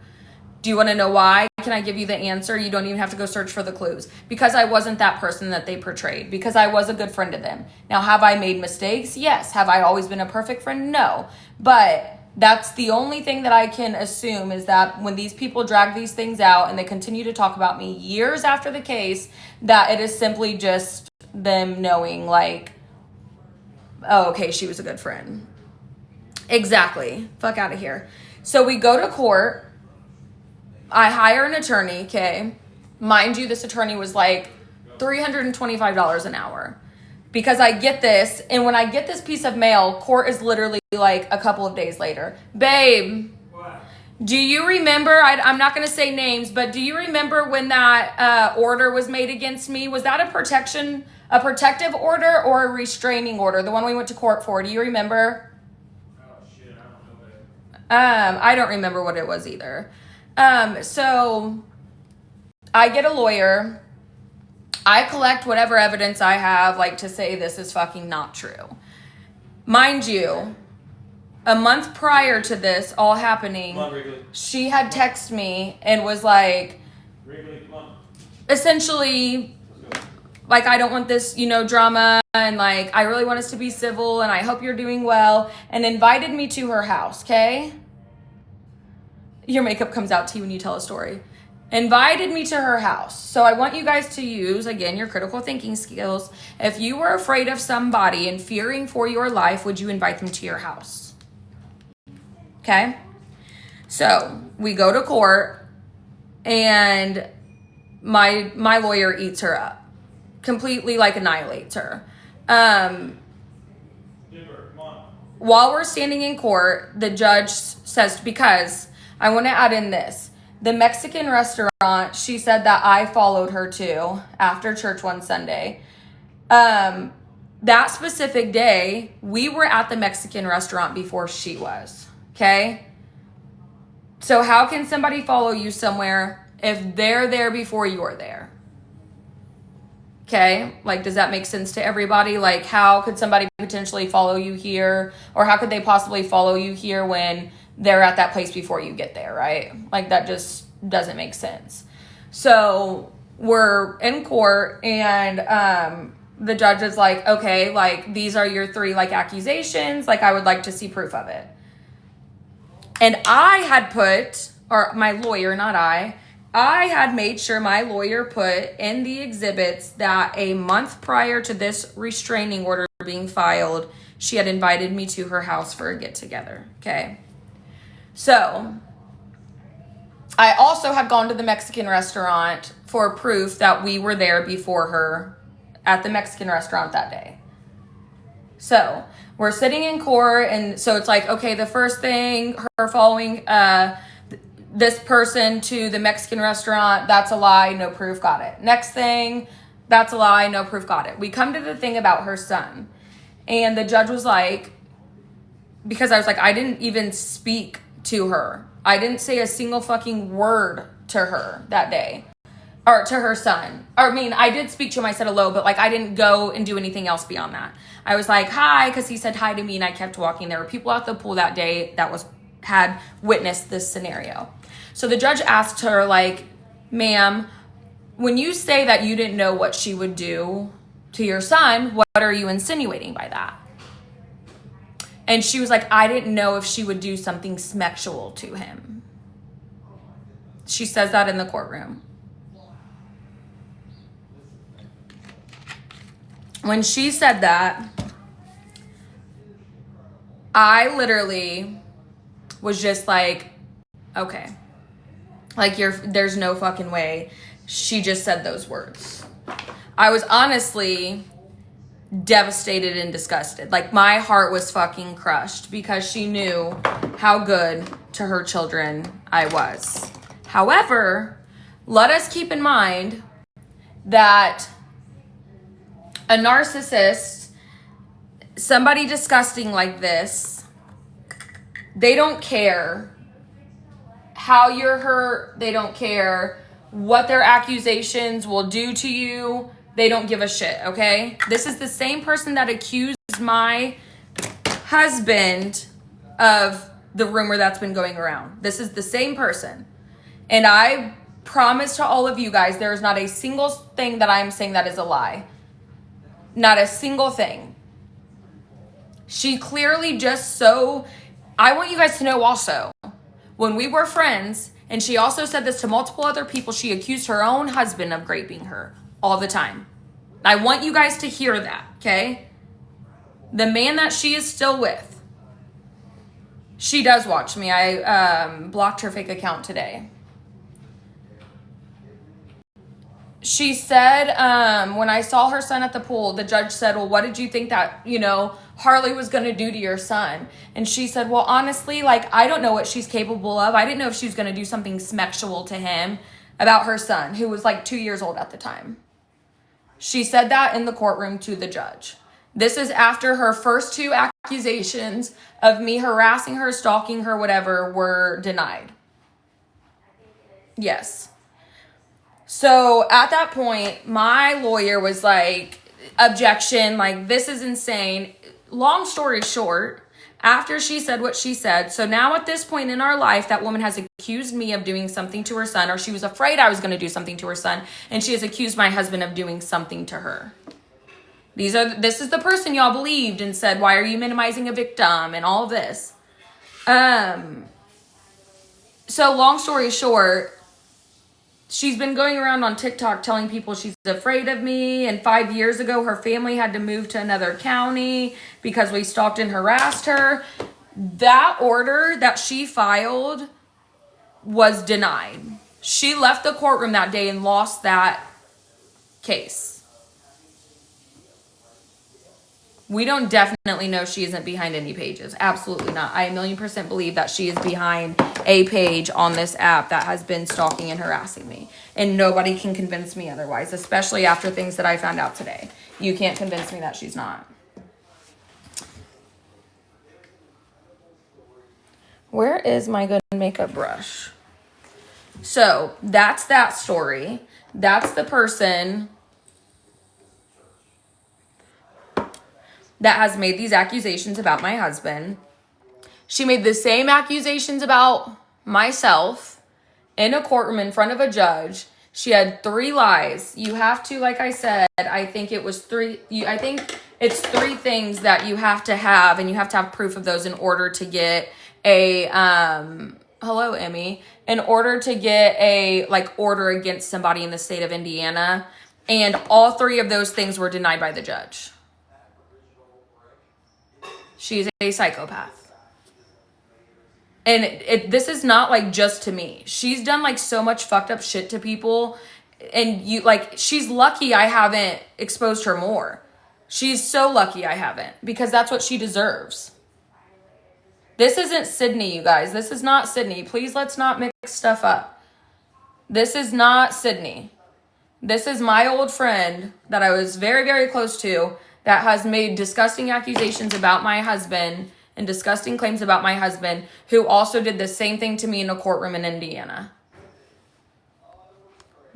Do you want to know why? Can I give you the answer? You don't even have to go search for the clues. Because I wasn't that person that they portrayed. Because I was a good friend to them. Now, have I made mistakes? Yes. Have I always been a perfect friend? No. But that's the only thing that I can assume is that when these people drag these things out and they continue to talk about me years after the case, that it is simply just them knowing like, oh, okay, she was a good friend. Exactly. Fuck out of here. So we go to court. I hire an attorney, okay? Mind you, this attorney was like $325 an hour. Because I get this, and when I get this piece of mail, court is literally like a couple of days later. Babe, what? Do you remember, I'm not going to say names, but do you remember when that order was made against me? Was that a protective order or a restraining order? The one we went to court for. Do you remember? Oh, shit, I don't know. I don't remember what it was either. So I get a lawyer. I collect whatever evidence I have, like to say this is fucking not true. Mind you, a month prior to this all happening, she had texted me and was like, essentially, like, I don't want this, drama, and like, I really want us to be civil, and I hope you're doing well, and invited me to her house, okay? Your makeup comes out to you when you tell a story. Invited me to her house. So I want you guys to use, again, your critical thinking skills. If you were afraid of somebody and fearing for your life, would you invite them to your house? Okay? So we go to court, and my lawyer eats her up. Completely, like, annihilates her. While we're standing in court, the judge says, because I want to add in this. The Mexican restaurant, she said that I followed her to after church one Sunday. That specific day, we were at the Mexican restaurant before she was. Okay? So how can somebody follow you somewhere if they're there before you're there? Okay? Like, does that make sense to everybody? Like, how could somebody potentially follow you here? Or how could they possibly follow you here when they're at that place before you get there, right? Like, that just doesn't make sense. So we're in court, and the judge is like, okay, like, these are your 3, like, accusations. Like, I would like to see proof of it. And I had put, or my lawyer, not I had made sure my lawyer put in the exhibits that a month prior to this restraining order being filed, she had invited me to her house for a get-together, okay? So, I also had gone to the Mexican restaurant for proof that we were there before her at the Mexican restaurant that day. So, we're sitting in court, and so it's like, okay, the first thing, her following this person to the Mexican restaurant, that's a lie, no proof, got it. Next thing, that's a lie, no proof, got it. We come to the thing about her son, and the judge was like, because I was like, I didn't even speak to her. I didn't say a single fucking word to her that day. Or to her son. Or, I mean, I did speak to him, I said hello, but like, I didn't go and do anything else beyond that. I was like, hi, because he said hi to me, and I kept walking. There were people at the pool that day that had witnessed this scenario. So the judge asked her, like, ma'am, when you say that you didn't know what she would do to your son, what are you insinuating by that? And she was like, I didn't know if she would do something sexual to him. She says that in the courtroom. When she said that, I literally was just like, okay. Like, there's no fucking way she just said those words. I was honestly devastated and disgusted. Like, my heart was fucking crushed because she knew how good to her children I was. However, let us keep in mind that a narcissist, somebody disgusting like this, they don't care how you're hurt. They don't care what their accusations will do to you. They don't give a shit, okay? This is the same person that accused my husband of the rumor that's been going around. This is the same person. And I promise to all of you guys, there is not a single thing that I'm saying that is a lie. Not a single thing. She clearly just I want you guys to know also, when we were friends, and she also said this to multiple other people, she accused her own husband of raping her all the time. I want you guys to hear that, okay? The man that she is still with, she does watch me. I blocked her fake account today. She said, when I saw her son at the pool, the judge said, well, what did you think that, Harley was going to do to your son? And she said, well, honestly, like, I don't know what she's capable of. I didn't know if she was going to do something sexual to him about her son, who was like 2 years old at the time. She said that in the courtroom to the judge. This is after her first 2 accusations of me harassing her, stalking her, whatever, were denied. Yes. So at that point, my lawyer was like, objection, like, this is insane. Long story short, after she said what she said, so now at this point in our life, that woman has accused me of doing something to her son, or she was afraid I was going to do something to her son, and she has accused my husband of doing something to her. This is the person y'all believed and said, why are you minimizing a victim and all of this? So long story short, she's been going around on TikTok telling people she's afraid of me. And 5 years ago, her family had to move to another county because we stalked and harassed her. That order that she filed was denied. She left the courtroom that day and lost that case. We don't definitely know she isn't behind any pages. Absolutely not. I 1,000,000% believe that she is behind a page on this app that has been stalking and harassing me. And nobody can convince me otherwise, especially after things that I found out today. You can't convince me that she's not. Where is my good makeup brush? So that's that story. That's the person that has made these accusations about my husband. She made the same accusations about myself in a courtroom in front of a judge. She had 3 lies. You have to, like I said, I think it's 3 things that you have to have, and you have to have proof of those in order to get a, hello, Emmy, in order to get a, order against somebody in the state of Indiana. And all 3 of those things were denied by the judge. She's a psychopath. And this is not just to me. She's done so much fucked up shit to people. And she's lucky I haven't exposed her more. She's so lucky I haven't, because that's what she deserves. This isn't Sydney, you guys. This is not Sydney. Please, let's not mix stuff up. This is not Sydney. This is my old friend that I was very, very close to, that has made disgusting accusations about my husband and disgusting claims about my husband, who also did the same thing to me in a courtroom in Indiana.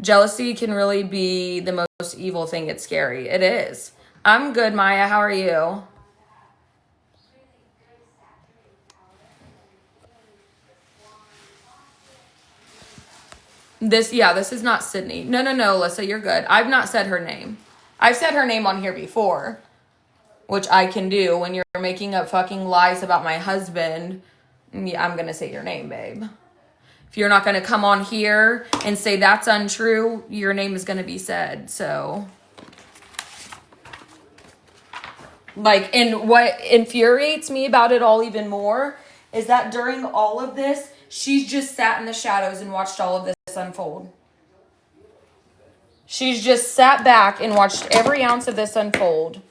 Jealousy can really be the most evil thing. It's scary. It is. I'm good, Maya. How are you? This is not Sydney. No, Alyssa, you're good. I've not said her name. I've said her name on here before, which I can do. When you're making up fucking lies about my husband, yeah, I'm going to say your name, babe. If you're not going to come on here and say that's untrue, your name is going to be said. So, and what infuriates me about it all even more is that during all of this, she's just sat in the shadows and watched all of this unfold. She's just sat back and watched every ounce of this unfold.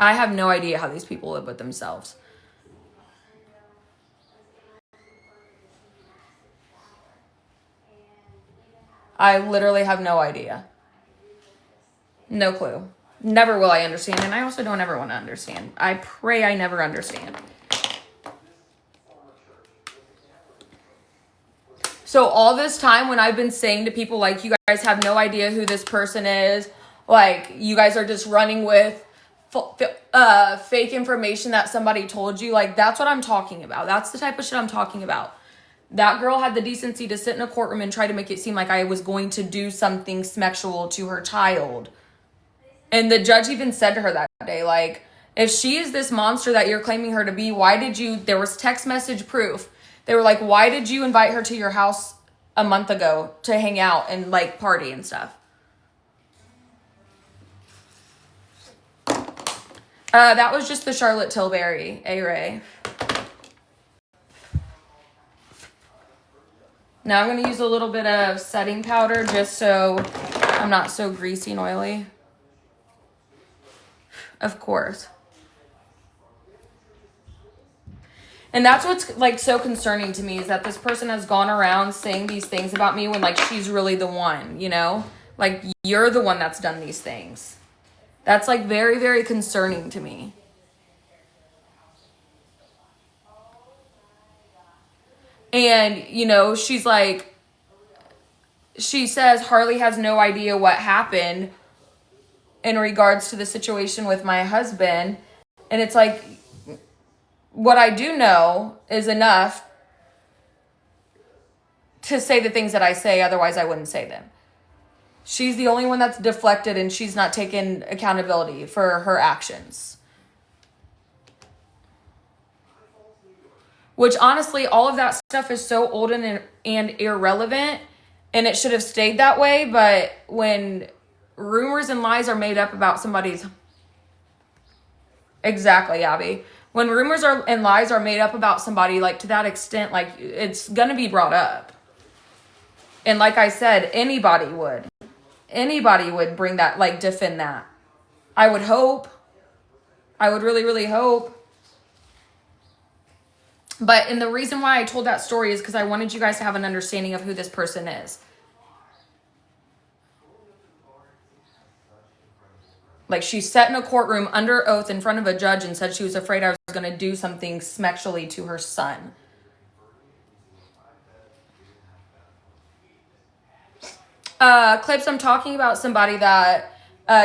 I have no idea how these people live with themselves. I literally have no idea. No clue. Never will I understand, and I also don't ever want to understand. I pray I never understand. So all this time when I've been saying to people, like, you guys have no idea who this person is, like, you guys are just running with fake information that somebody told you, like, that's what I'm talking about. That's the type of shit I'm talking about. That girl had the decency to sit in a courtroom and try to make it seem like I was going to do something sexual to her child. And the judge even said to her that day, like, if she is this monster that you're claiming her to be, why did you, there was text message proof. They were like, why did you invite her to your house a month ago to hang out and, like, party and stuff? That was just the Charlotte Tilbury A-Ray. Now I'm going to use a little bit of setting powder just so I'm not so greasy and oily. Of course. And that's what's, like, so concerning to me is that this person has gone around saying these things about me when, like, she's really the one, you know? Like, you're the one that's done these things. That's, like, very, very concerning to me. And, you know, she's like, she says Harley has no idea what happened in regards to the situation with my husband. And it's like, what I do know is enough to say the things that I say, otherwise I wouldn't say them. She's the only one that's deflected and she's not taken accountability for her actions. Which honestly, all of that stuff is so old and irrelevant, and it should have stayed that way, but when rumors and lies are made up about somebody's... Exactly, Abby. When rumors and lies are made up about somebody, like, to that extent, like, it's gonna be brought up. And like I said, anybody would. Anybody would bring that, like, defend that. I would hope. I would really, really hope. And the reason why I told that story is because I wanted you guys to have an understanding of who this person is. Like, she sat in a courtroom under oath in front of a judge and said she was afraid I was going to do something sexually to her son. Clips, I'm talking about somebody that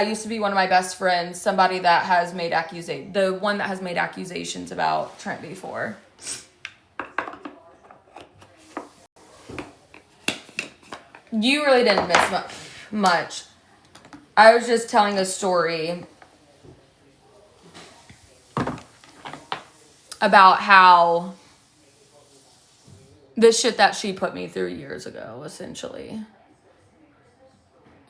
used to be one of my best friends. Somebody that has made the one that has made accusations about Trent before. You really didn't miss much. I was just telling a story about how the shit that she put me through years ago, essentially.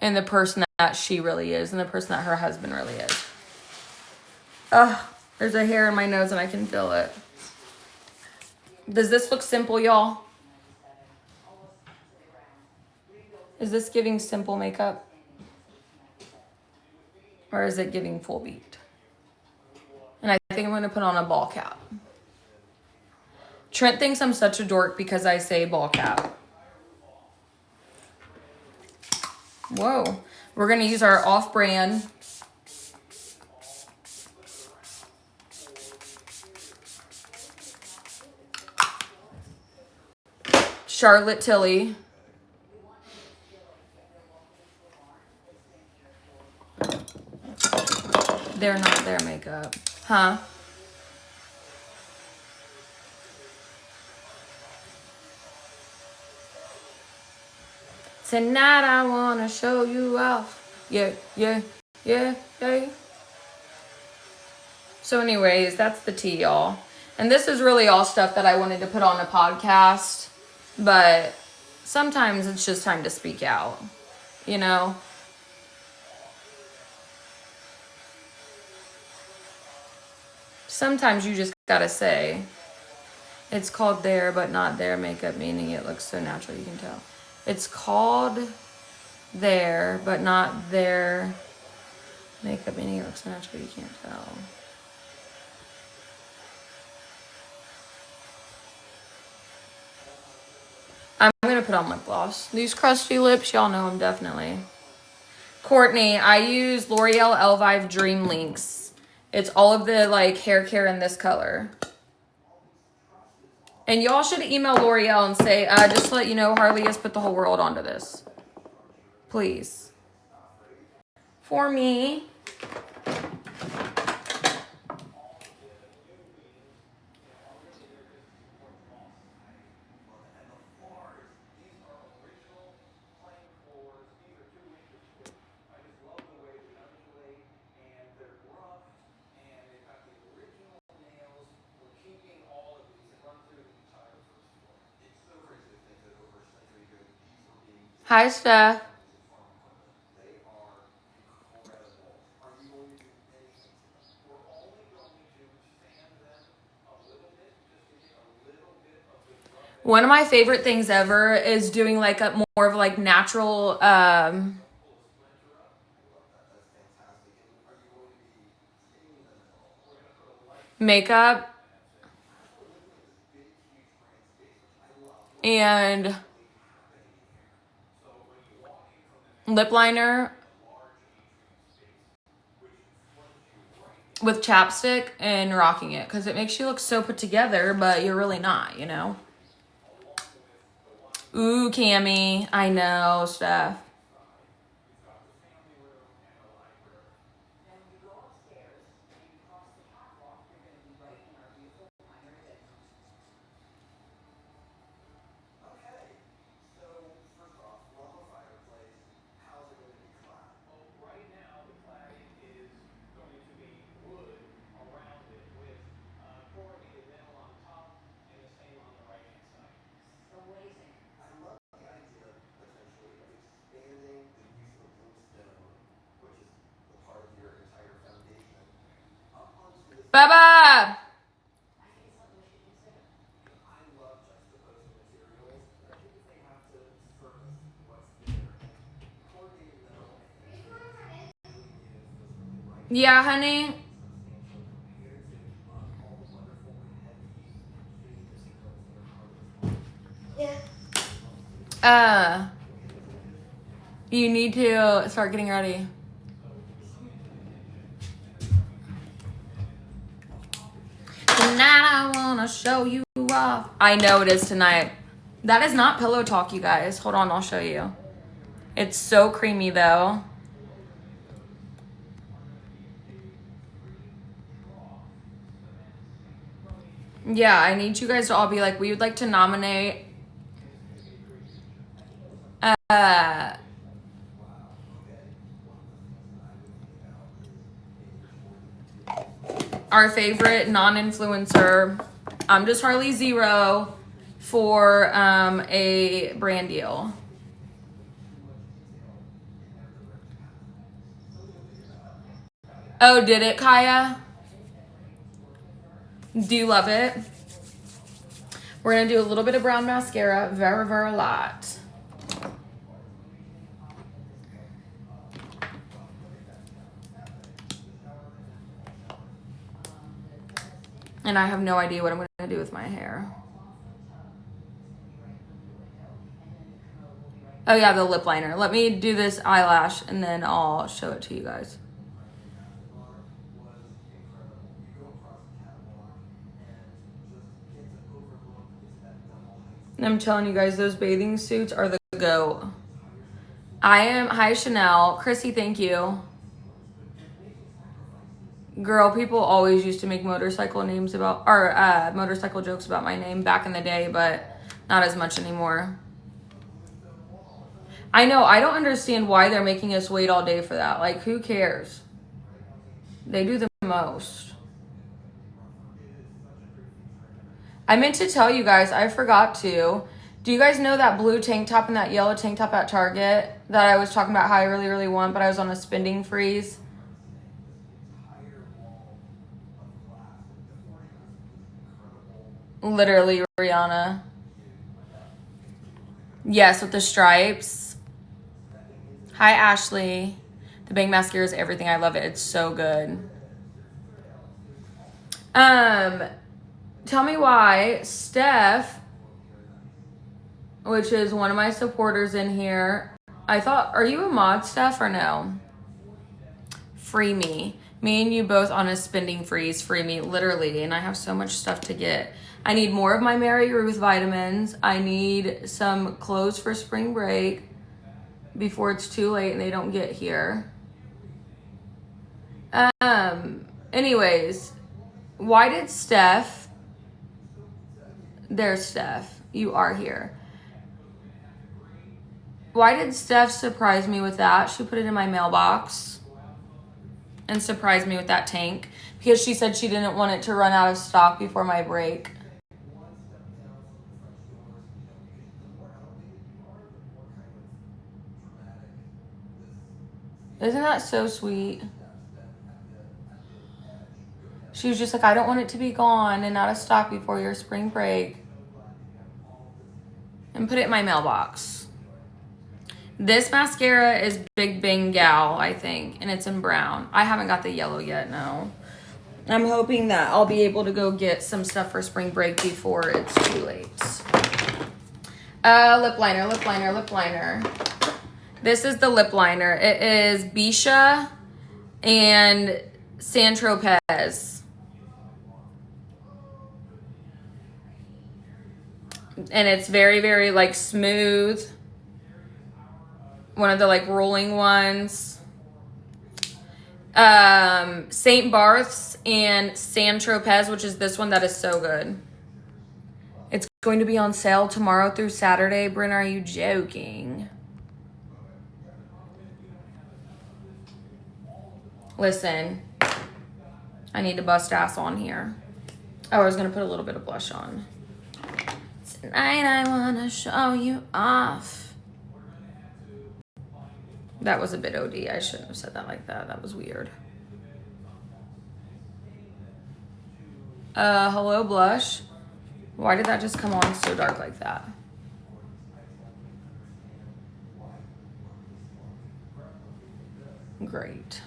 And the person that she really is, and the person that her husband really is. Ugh, there's a hair in my nose and I can feel it. Does this look simple, y'all? Is this giving simple makeup? Or is it giving full beat? And I think I'm going to put on a ball cap. Trent thinks I'm such a dork because I say ball cap. Whoa. We're going to use our off-brand Charlotte Tilly. They're not their makeup. Huh? Tonight I wanna show you off. Yeah. So anyways, that's the tea, y'all. And this is really all stuff that I wanted to put on a podcast. But sometimes it's just time to speak out. You know? Sometimes you just gotta say, it's called their but not their makeup, meaning it looks so natural you can tell. It's called their but not their Makeup meaning it looks natural, you can't tell. I'm gonna put on lip gloss. These crusty lips, y'all know them definitely. Courtney, I use L'Oreal Elvive Dream Links. It's all of the like hair care in this color. And y'all should email L'Oreal and say, just to let you know, Harley has put the whole world onto this. Please. For me. Hi, Steph. One of my favorite things ever is doing like a more of like natural makeup and lip liner with chapstick and rocking it because it makes you look so put together, but you're really not, you know? Ooh, Cammy. I know, Steph. Baba! Yeah, honey. Yeah. You need to start getting ready. Tonight I wanna show you off. I know it is tonight. That is not pillow talk, you guys. Hold on, I'll show you. It's so creamy though. Yeah, I need you guys to all be like, we would like to nominate our favorite non-influencer. I'm just Harley0 for a brand deal. Oh, did it, Kaya? Do you love it? We're gonna do a little bit of brown mascara, very, very lot. And I have no idea what I'm gonna do with my hair. Oh yeah, the lip liner. Let me do this eyelash and then I'll show it to you guys. I'm telling you guys, those bathing suits are the GOAT. Hi Chanel. Chrissy, thank you. Girl, people always used to make motorcycle names about, or motorcycle jokes about my name back in the day, but not as much anymore. I know, I don't understand why they're making us wait all day for that. Like, who cares? They do the most. I meant to tell you guys, I forgot to. Do you guys know that blue tank top and that yellow tank top at Target that I was talking about how I really, really want, but I was on a spending freeze? Literally, Rihanna. Yes, with the stripes. Hi, Ashley. The Bang Mascara is everything. I love it. It's so good. Tell me why Steph, which is one of my supporters in here. Are you a mod, Steph, or no? Free me. Me and you both on a spending freeze. Free me, literally. And I have so much stuff to get. I need more of my Mary Ruth vitamins. I need some clothes for spring break before it's too late and they don't get here. Anyways, why did Steph... There's Steph. You are here. Why did Steph surprise me with that? She put it in my mailbox and surprised me with that tank because she said she didn't want it to run out of stock before my break. Isn't that so sweet? She was just like, I don't want it to be gone and out of stock before your spring break. And put it in my mailbox. This mascara is Big Bang Gal, I think, and it's in brown. I haven't got the yellow yet, no. I'm hoping that I'll be able to go get some stuff for spring break before it's too late. Lip liner, lip liner, lip liner. This is the lip liner. It is Bisha and San Tropez. And it's very, very like smooth. One of the like rolling ones. St. Barth's and San Tropez, which is this one that is so good. It's going to be on sale tomorrow through Saturday. Bryn, are you joking? Listen, I need to bust ass on here. Oh, I was going to put a little bit of blush on. Tonight I want to show you off. That was a bit OD. I shouldn't have said that like that. That was weird. Hello, blush. Why did that just come on so dark like that? Great.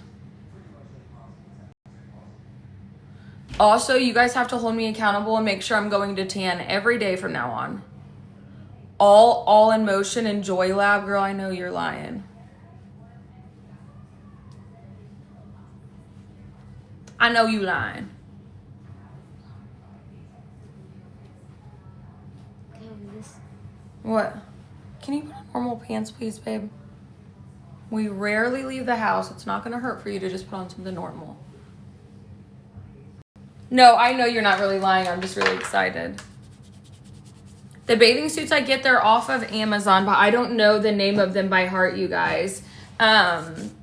Also, you guys have to hold me accountable and make sure I'm going to tan every day from now on. All in motion and Joy Lab. Girl, I know you're lying. I know you lying. What? Can you put on normal pants, please, babe? We rarely leave the house. It's not going to hurt for you to just put on something normal. No, I know you're not really lying. I'm just really excited. The bathing suits I get, they're off of Amazon, but I don't know the name of them by heart, you guys. Dang,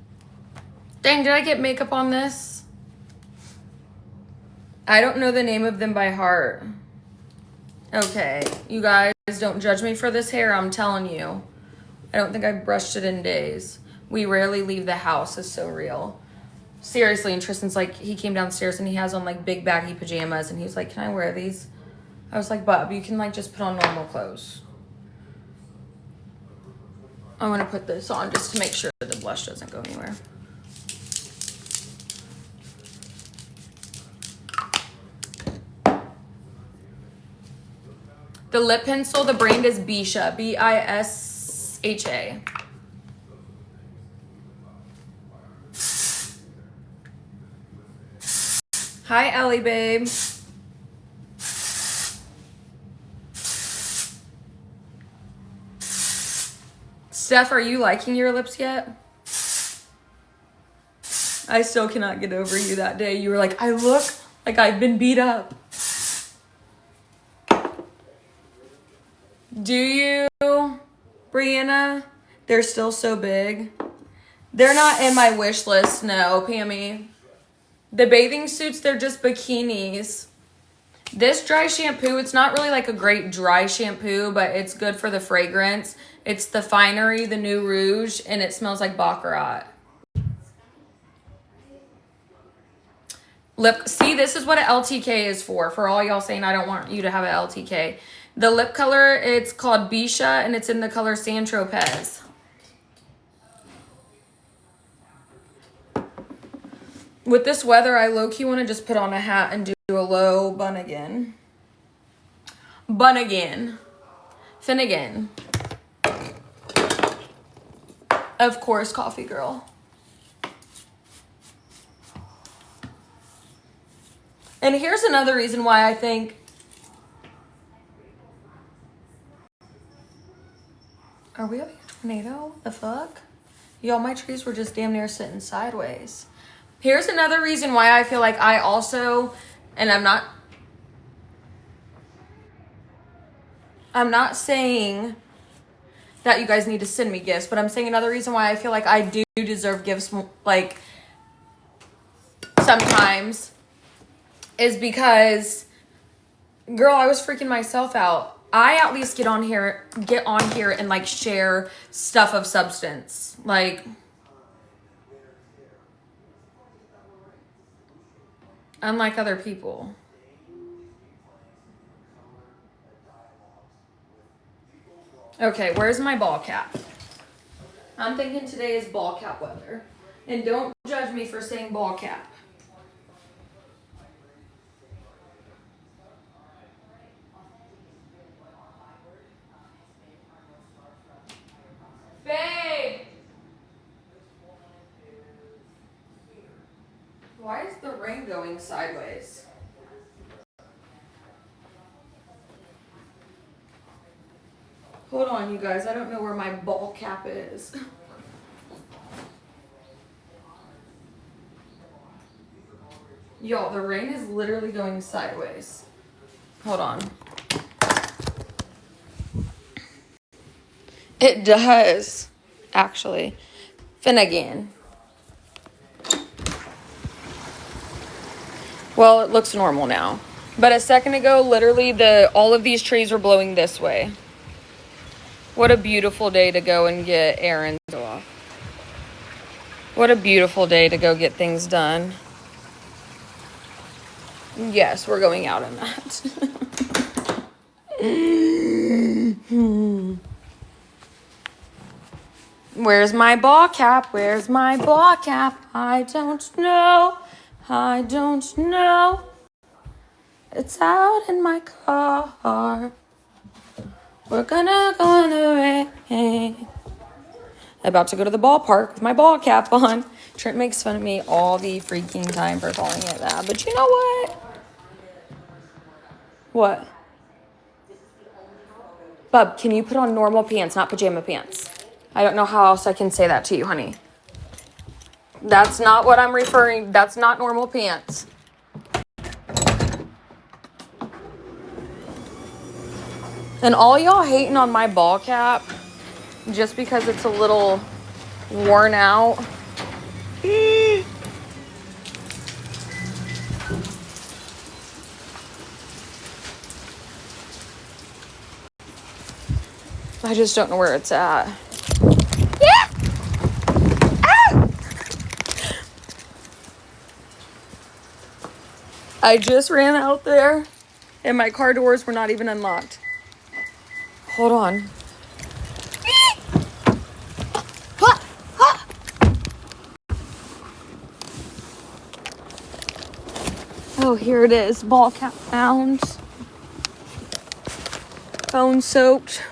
did I get makeup on this? I don't know the name of them by heart. Okay, you guys, don't judge me for this hair, I'm telling you. I don't think I've brushed it in days. We rarely leave the house, is so real. Seriously, and Tristan's like, he came downstairs and he has on like big baggy pajamas and he was like, can I wear these? I was like, Bub, you can like just put on normal clothes. I'm gonna put this on just to make sure the blush doesn't go anywhere. The lip pencil, the brand is Bisha, B-I-S-H-A. Hi, Ellie, babe. Steph, are you liking your lips yet? I still cannot get over you that day. You were like, I look like I've been beat up. Do you, Brianna? They're still so big. They're not in my wish list, no, Pammy. The bathing suits, they're just bikinis. This dry shampoo, it's not really like a great dry shampoo, but it's good for the fragrance. It's the Finery, the New Rouge, and it smells like Baccarat. See, this is what an LTK is for all y'all saying I don't want you to have an LTK. The lip color, it's called Bisha, and it's in the color San Tropez. With this weather, I low-key want to just put on a hat and do a low bun again. Bun again. Finnegan. Of course, coffee girl. And here's another reason why I think... Are we having a tornado? The fuck? Y'all, my trees were just damn near sitting sideways. Here's another reason why I feel like I also... And I'm not saying that you guys need to send me gifts, but I'm saying another reason why I feel like I do deserve gifts, like, sometimes, is because, girl, I was freaking myself out. I at least get on here and, like, share stuff of substance. Like, unlike other people. Okay, where's my ball cap? I'm thinking today is ball cap weather. And don't judge me for saying ball cap. Babe! Why is the rain going sideways? Hold on, you guys. I don't know where my ball cap is. Y'all, the rain is literally going sideways. Hold on. It does, actually. Finnegan. Well, it looks normal now. But a second ago, literally, all of these trees were blowing this way. What a beautiful day to go and get errands off. What a beautiful day to go get things done. Yes, we're going out in that. Where's my ball cap? Where's my ball cap? I don't know. I don't know. It's out in my car. We're gonna go in the rain. About to go to the ballpark with my ball cap on. Trent makes fun of me all the freaking time for calling it that. But you know what? What? Bub, can you put on normal pants, not pajama pants? I don't know how else I can say that to you, honey. That's not what I'm referring. That's not normal pants. And all y'all hating on my ball cap just because it's a little worn out. I just don't know where it's at. Yeah! Ah! I just ran out there and my car doors were not even unlocked. Hold on. Oh, here it is. Ball cap found. Phone soaked.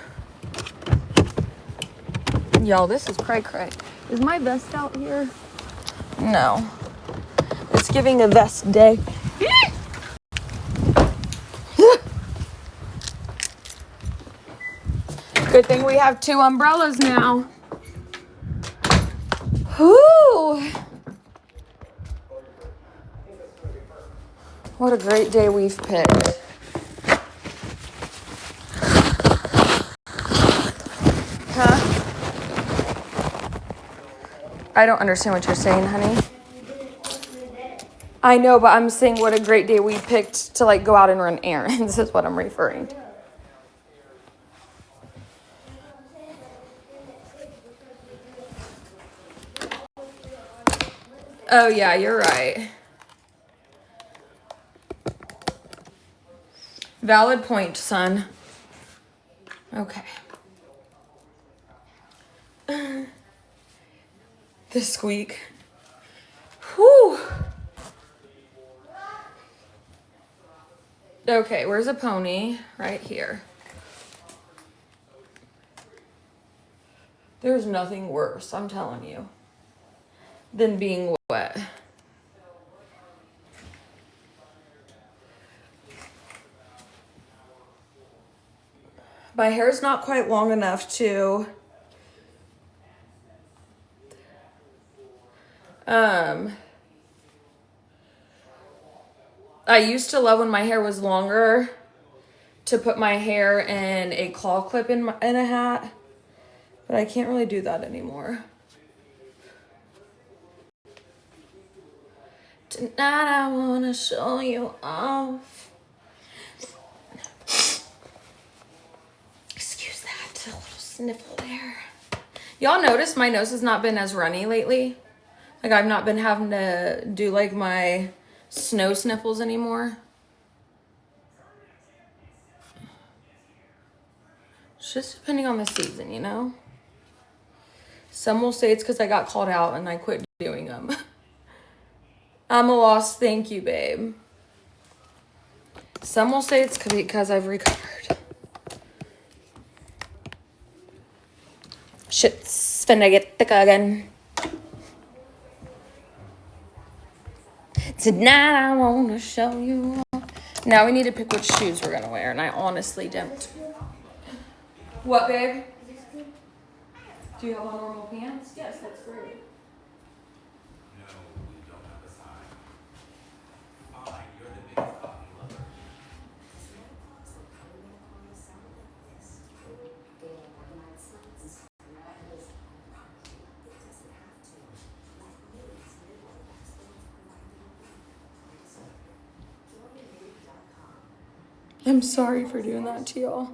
Y'all, this is cray-cray. Is my vest out here? No. It's giving a vest day. Good thing we have 2 umbrellas now. Whoo! What a great day we've picked. Huh? I don't understand what you're saying, honey. I know, but I'm saying what a great day we picked to, like, go out and run errands is what I'm referring to. Oh, yeah, you're right. Valid point, son. Okay. The squeak. Whew. Okay, where's a pony? Right here. There's nothing worse, I'm telling you, than being wet. My hair's not quite long enough to I used to love when my hair was longer to put my hair in a claw clip in a hat, but I can't really do that anymore. Tonight I wanna show you off. Excuse that, a little sniffle there. Y'all notice my nose has not been as runny lately? Like I've not been having to do like my snow sniffles anymore. It's just depending on the season, you know? Some will say it's because I got called out and I quit doing them. I'm a loss, thank you, babe. Some will say it's because I've recovered. Shit's finna get thick again. Tonight I wanna show you. Now we need to pick which shoes we're gonna wear, and I honestly don't. What, babe? Do you have on normal pants? Yes, that's great. I'm sorry for doing that to y'all.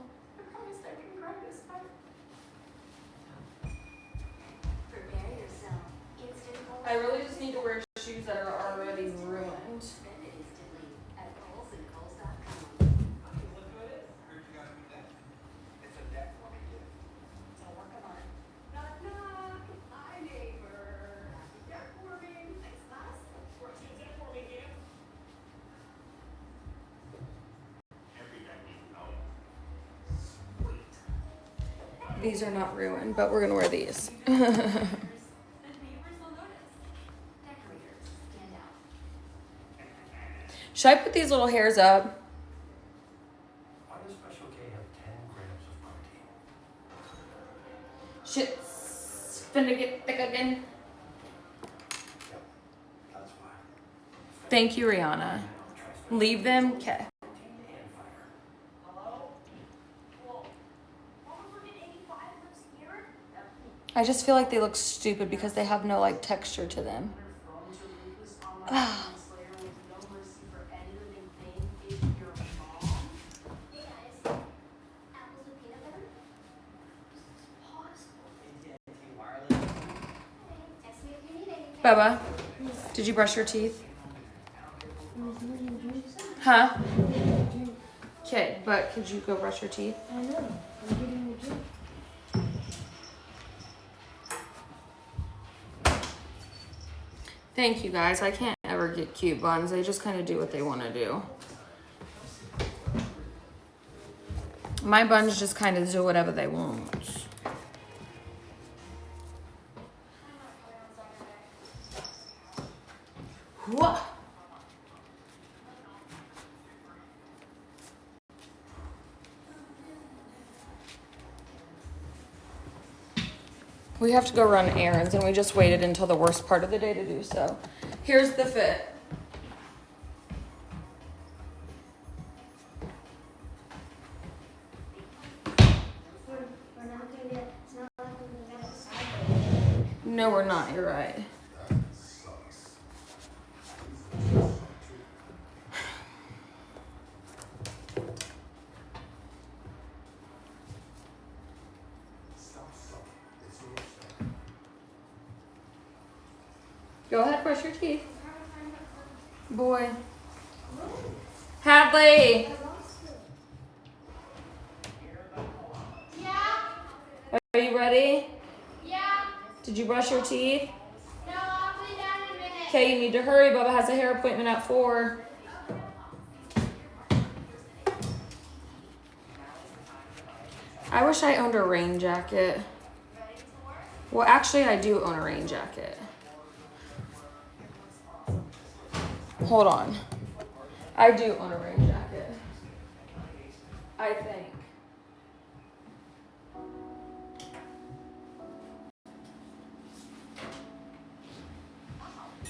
I really just need to wear shoes that are already ruined. These are not ruined, but we're gonna wear these. Should I put these little hairs up? Why does Special K have 10 grams of protein? Shit's finna get thick again. Yep, that's why. Thank you, Rihanna. Leave them, okay. I just feel like they look stupid because they have no like texture to them. Bubba, did you brush your teeth? Huh? Okay, but could you go brush your teeth? I know. I'm getting the drink. Thank you guys. I can't ever get cute buns. They just kind of do what they want to do. My buns just kind of do whatever they want. What? We have to go run errands, and we just waited until the worst part of the day to do so. Here's the fit. No, we're not. You're right. Go ahead, brush your teeth. Boy. Hadley. Yeah. Are you ready? Yeah. Did you brush your teeth? No, I'll be down in a minute. Okay, you need to hurry. Bubba has a hair appointment at 4. I wish I owned a rain jacket. Well, actually, I do own a rain jacket. Hold on. I do own a rain jacket. I think.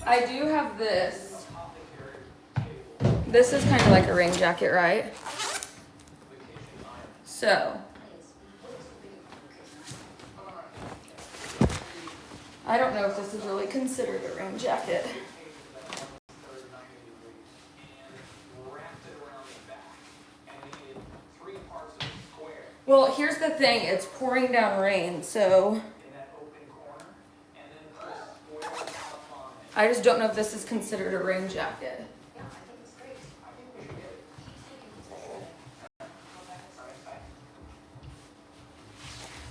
I do have this. This is kind of like a rain jacket, right? So, I don't know if this is really considered a rain jacket. Well, here's the thing. It's pouring down rain, so I just don't know if this is considered a rain jacket.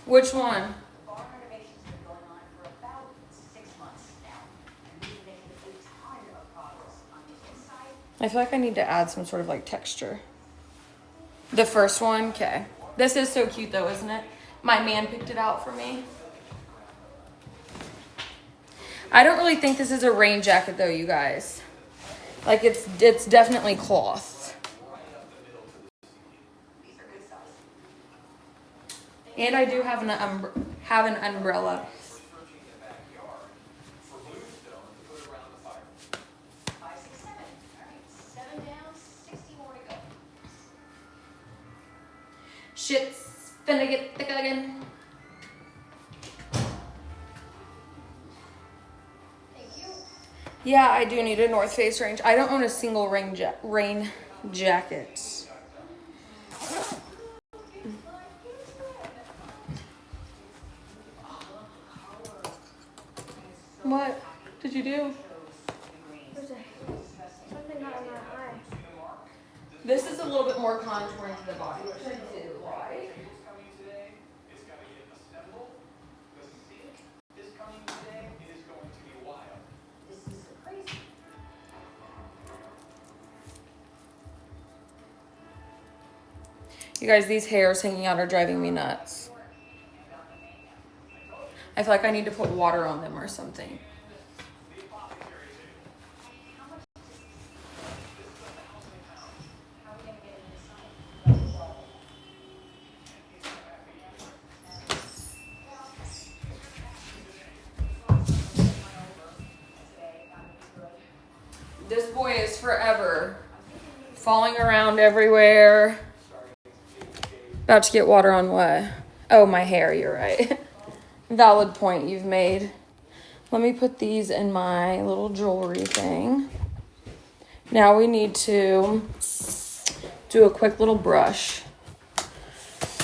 Which one? Barn renovations have been going on for about 6 months now, and we've been making a ton of progress on the inside. I feel like I need to add some sort of like texture. The first one, okay. This is so cute though, isn't it? My man picked it out for me. I don't really think this is a rain jacket though, you guys. Like it's definitely cloth. And I do have an umbrella. 5, 6, 7. All right, 7 down, 60 more to go. Shit's finna get thick again. Thank you. Yeah, I do need a North Face range. I don't own a single rain jacket. What did you do? Something got in my eye. This is a little bit more contouring to the body, which I do like. This is crazy. You guys, these hairs hanging out are driving me nuts. I feel like I need to put water on them or something. How are we going to get it inside? This boy is forever falling around everywhere. About to get water on what? Oh, my hair, you're right. Valid point you've made. Let me put these in my little jewelry thing. Now we need to do a quick little brush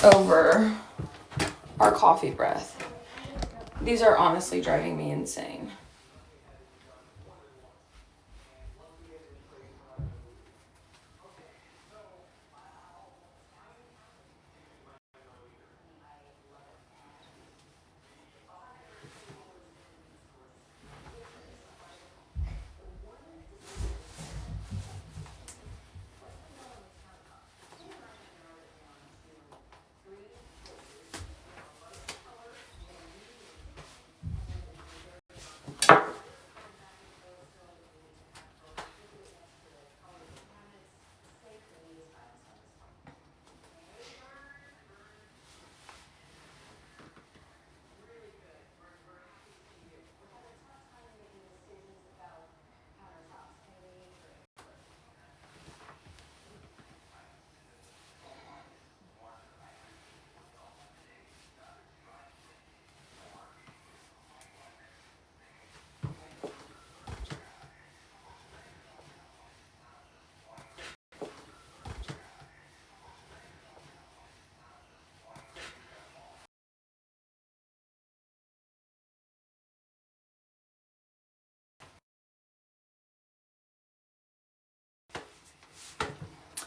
over our coffee breath. These are honestly driving me insane.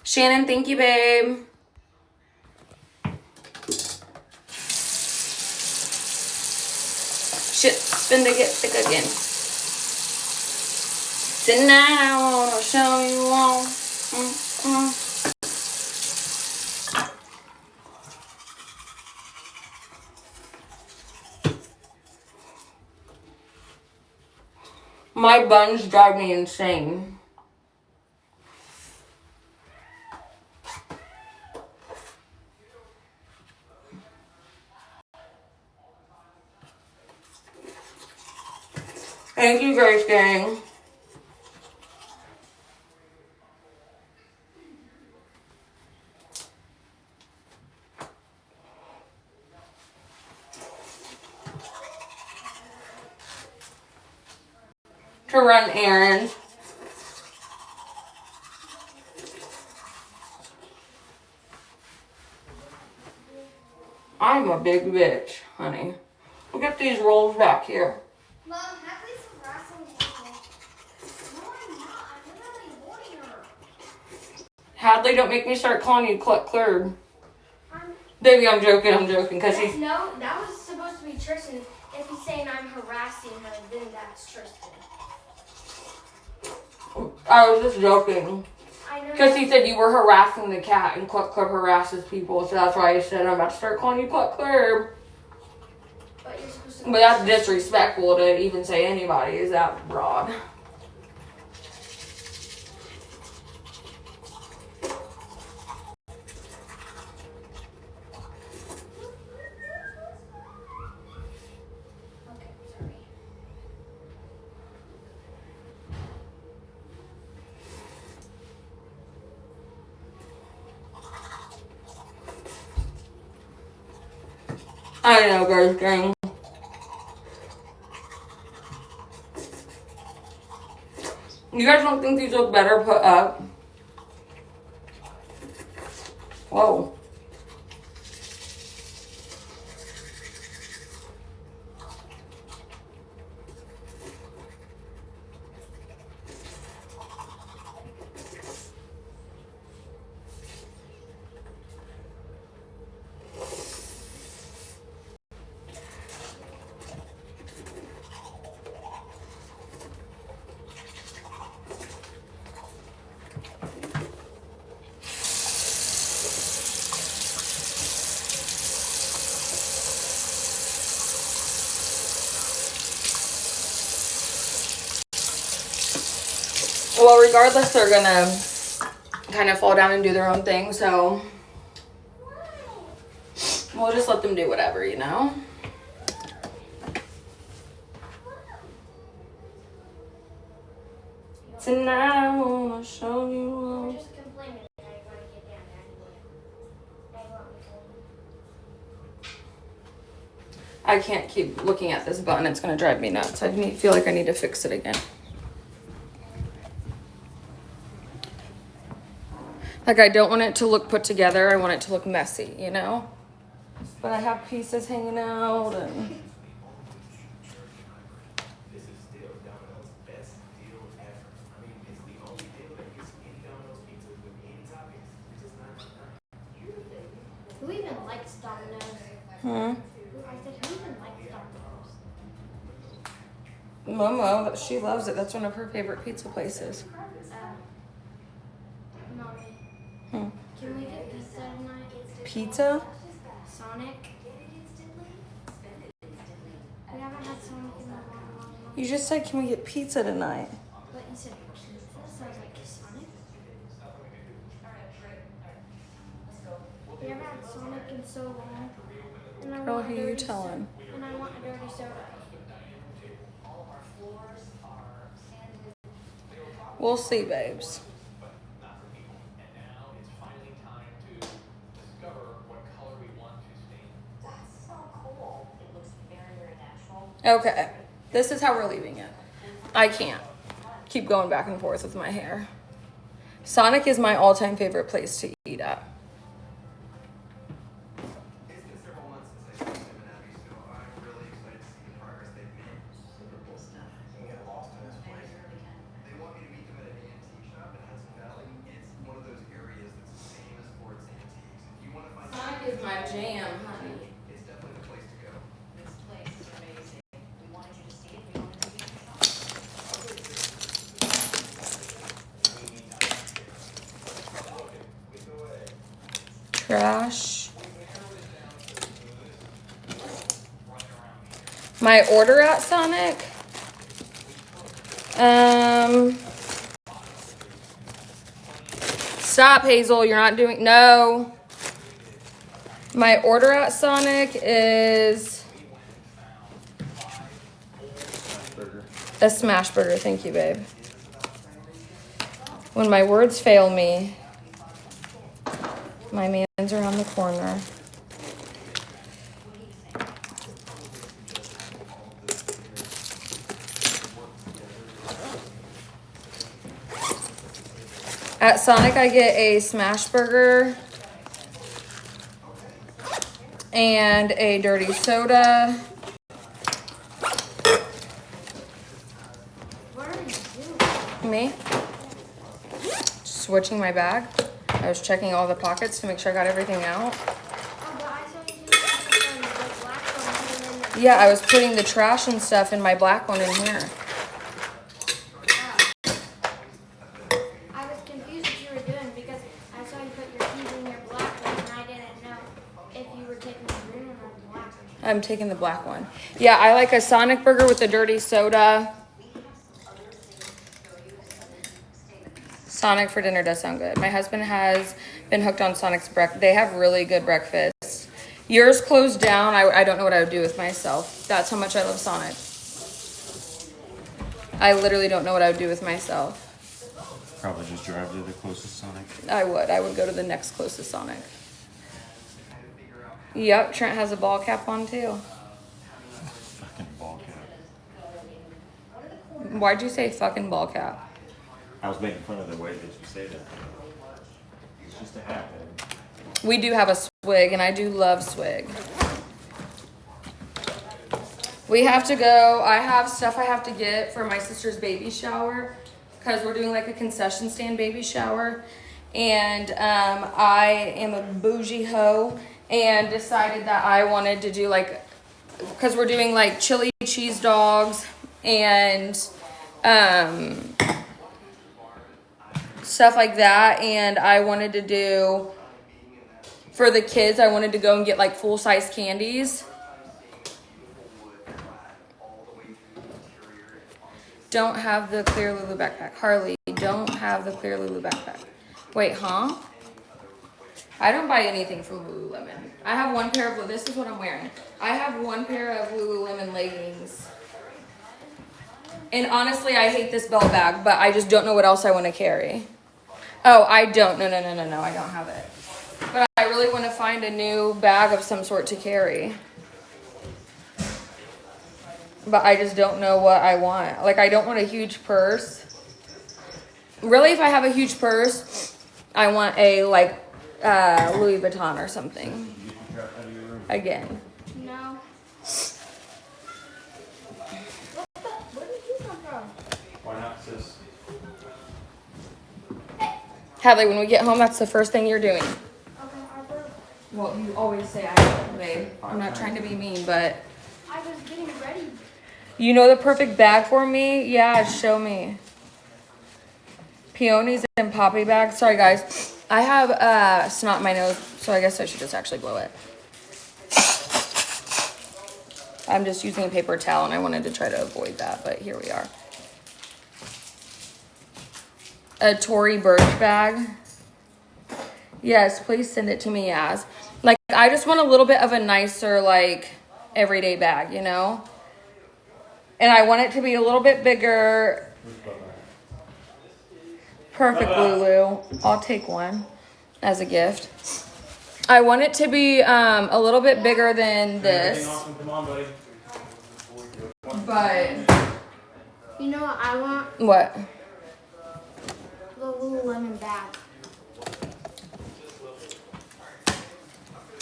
Shannon, thank you, babe. Shit's finna get thick again. Tonight I wanna show you all. My buns drive me insane. Thank you, Grace Gang. To run errands. I'm a big bitch, honey. Look at these rolls back here. Mom, Hadley's harassing people. No, I'm not. I'm literally avoiding her. Hadley, don't make me start calling you Cluck Clurb. I'm. Baby, I'm joking, because he's... No, that was supposed to be Tristan. If he's saying I'm harassing her, then that's Tristan. I was just joking. I know. Because he said you were harassing the cat, and Cluck Clurb harasses people, so that's why I said I'm about to start calling you Cluck Clurb. But you're supposed to. But that's disrespectful to even say anybody is that broad. Okay, sorry. I know, Grace Gang. You guys don't think these look better put up? Whoa. Well, regardless, they're gonna kind of fall down and do their own thing, so we'll just let them do whatever, you know? Tonight I wanna show you You're love. just complaining that I gotta get down there anyway. Now you want me to. I can't keep looking at this button. It's gonna drive me nuts. Feel like I need to fix it again. Like, I don't want it to look put together. I want it to look messy, you know? But I have pieces hanging out and... This is still Domino's best deal ever. I mean, it's the only deal that gets any Domino's pizza with any toppings. It's just $9.99. Who even likes Domino's? Hmm? I said, who even likes Domino's? Momo, she loves it. That's one of her favorite pizza places. Mommy, Hmm. can we get pizza tonight? Pizza? Sonic? We haven't had Sonic in a long. You just said, can we get pizza tonight? But you said pizza, so I was like, Sonic? We haven't had Sonic in so long. And I Girl, want who a you dirty telling? And I want a dirty soda. We'll see, babes. But not for people. And now it's finally time to discover what color we want to stain. That's so cool. It looks very, very natural. Okay. This is how we're leaving it. I can't keep going back and forth with my hair. Sonic is my all-time favorite place to eat at. It's been several months since I saw Tim and Abby, so I'm really excited to see the progress they've made. Super cool stuff. You can get lost in this place. They want me to meet them at an antique shop in Hudson Valley. It's one of those areas that's famous for its antiques. If you want to find Sonic is my jam, honey. it's definitely the place to go. This place is amazing. We wanted you to see it. We wanted you to shop. Trash. My order at Sonic Stop, Hazel. You're not doing. No. My order at Sonic is a smash burger. Thank you, babe. When my words fail me, my man's around the corner. At Sonic, I get a smash burger and a dirty soda. What are you doing? Me? Switching my bag. I was checking all the pockets to make sure I got everything out. Oh, but I saw you do the black one and then Yeah, I was putting the trash and stuff in my black one in here. I was confused what you were doing because I saw you put your keys in your black one and I didn't know if you were taking the green one or the black one. I'm taking the black one. Yeah, I like a Sonic burger with a dirty soda. Sonic for dinner does sound good. My husband has been hooked on Sonic's breakfast. They have really good breakfasts. Yours closed down. I don't know what I would do with myself. That's how much I love Sonic. I literally don't know what I would do with myself. Probably just drive to the closest Sonic. I would go to the next closest Sonic. Yep, Trent has a ball cap on too. Fucking ball cap. Why'd you say fucking ball cap? I was making fun of the way that you say that. It's just a hat, man. We do have a swig, and I do love swig. We have to go. I have stuff I have to get for my sister's baby shower because we're doing like a concession stand baby shower. And I am a bougie hoe and decided that I wanted to do like, because we're doing like chili cheese dogs and stuff like that. And I wanted to do, for the kids, I wanted to go and get like full-size candies. Don't have the clear Lulu backpack. Harley, don't have the clear Lulu backpack. Wait, huh? I don't buy anything from Lululemon. I have one pair of, this is what I'm wearing. I have one pair of Lululemon leggings. And honestly, I hate this belt bag, but I just don't know what else I want to carry. Oh, I don't. No, I don't have it. But I really want to find a new bag of some sort to carry. But I just don't know what I want. Like, I don't want a huge purse. Really, if I have a huge purse, I want a, like, Louis Vuitton or something. Again. No. Where did you come from? Why not, sis? Hadley, when we get home, that's the first thing you're doing. Okay, Harper. Well, you always say I am, babe. I'm not trying to be mean, but... I was getting ready. You know the perfect bag for me? Yeah, show me. Peonies and poppy bags. Sorry, guys. I have snot in my nose, so I guess I should just actually blow it. I'm just using a paper towel, and I wanted to try to avoid that, but here we are. A Tory Burch bag. Yes, please send it to me, Yaz. Like, I just want a little bit of a nicer, like, everyday bag, you know? And I want it to be a little bit bigger. Perfect, Lulu. I'll take one as a gift. I want it to be a little bit bigger than this. Come on, buddy. But You know what I want? what? The Lululemon bag.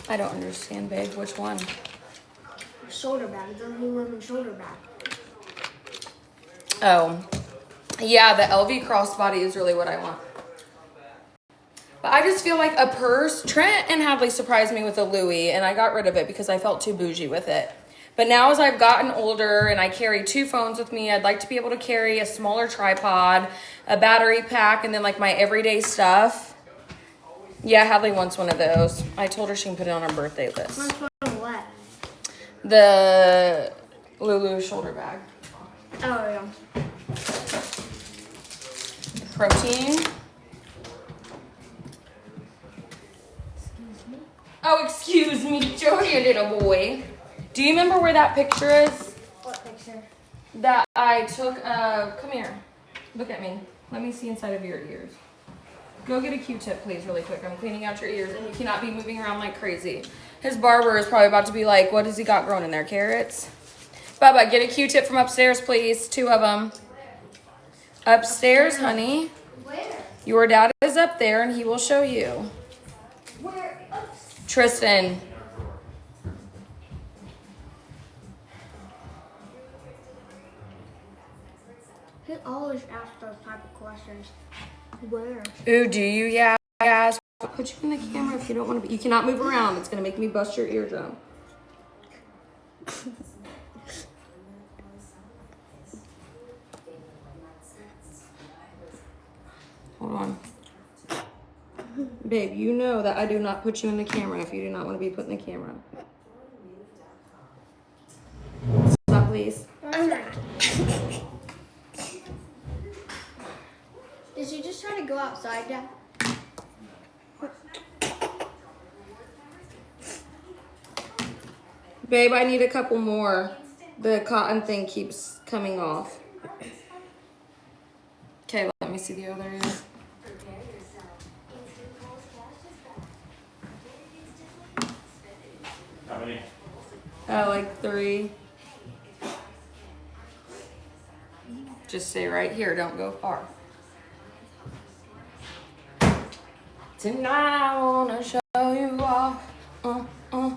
I don't understand, babe. Which one? Shoulder bag. The Lululemon shoulder bag. Oh, yeah, the LV crossbody is really what I want. But I just feel like a purse. Trent and Hadley surprised me with a Louis, and I got rid of it because I felt too bougie with it. But now as I've gotten older and I carry 2 phones with me, I'd like to be able to carry a smaller tripod, a battery pack, and then like my everyday stuff. Yeah, Hadley wants one of those. I told her she can put it on her birthday list. What's one of what? The Lulu shoulder bag. Oh, yeah. Protein. Oh, excuse me. Jody, little boy. Do you remember where that picture is? What picture? That I took. Come here. Look at me. Let me see inside of your ears. Go get a Q-tip, please, really quick. I'm cleaning out your ears, and you cannot be moving around like crazy. His barber is probably about to be like, what has he got growing in there? Carrots? Bubba, get a Q-tip from upstairs, please. 2 of them. Upstairs, honey. Where? Your dad is up there, and he will show you. Where? Tristan. He always asks those type of questions. Where? Ooh, do you? Yeah. Yes. Put you in the camera if you don't want to be. You cannot move around. It's going to make me bust your eardrum. Hold on. Babe, you know that I do not put you in the camera if you do not want to be put in the camera. Stop, please. I'm not. Did you just try to go outside, Dad? Babe, I need a couple more. The cotton thing keeps coming off. Okay, let me see the other ear. How many? Like 3. Just stay right here. Don't go far. Tonight I wanna show you off. Are you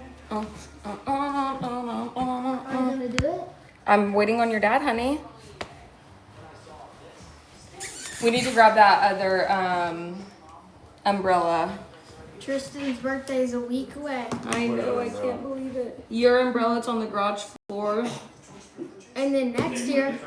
gonna do it? I'm waiting on your dad, honey. We need to grab that other umbrella. Tristan's birthday is a week away. I know, I can't believe it. Your umbrella's on the garage floor. And then next year.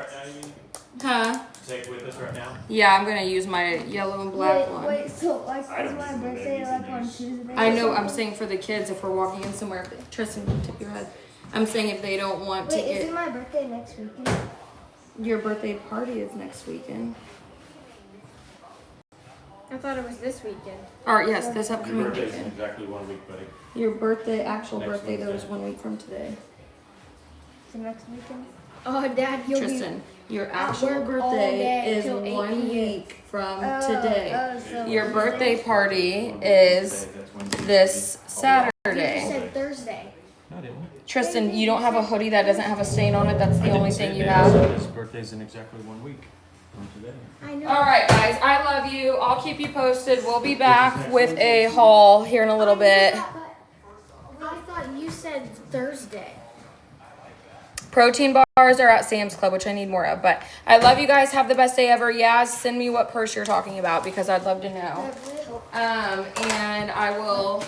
Huh? Take with us right now? Yeah, I'm gonna use my yellow and black one. Wait, so like is my birthday like on Tuesday? I know, I'm saying for the kids if we're walking in somewhere. Tristan, tip your head. I'm saying if they don't want to Wait, get. isn't my birthday next weekend? Your birthday party is next weekend. I thought it was this weekend. Or yes, this Your upcoming birthday's in weekend. exactly 1 week, buddy. Your birthday, actual Next birthday, though, is Wednesday. 1 week from today. So next weekend? Oh, Dad, you'll Tristan, your at actual work all birthday day is till 8 1 p.m. week from be. today. So Your birthday party One is Wednesday, that's Wednesday. this You just Saturday. said Thursday. No, I didn't. Tristan, you don't have a hoodie that doesn't have a stain on it. That's I the didn't only say thing you that. have. So his birthday's in exactly 1 week from today. I know. All right, guys, I love you. I'll keep you posted. We'll be back with a haul here in a little bit. I thought you said Thursday. Protein bars are at Sam's Club, which I need more of. But I love you guys. Have the best day ever. Yaz, send me what purse you're talking about because I'd love to know. And I will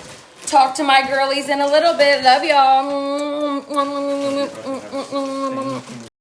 talk to my girlies in a little bit. Love y'all.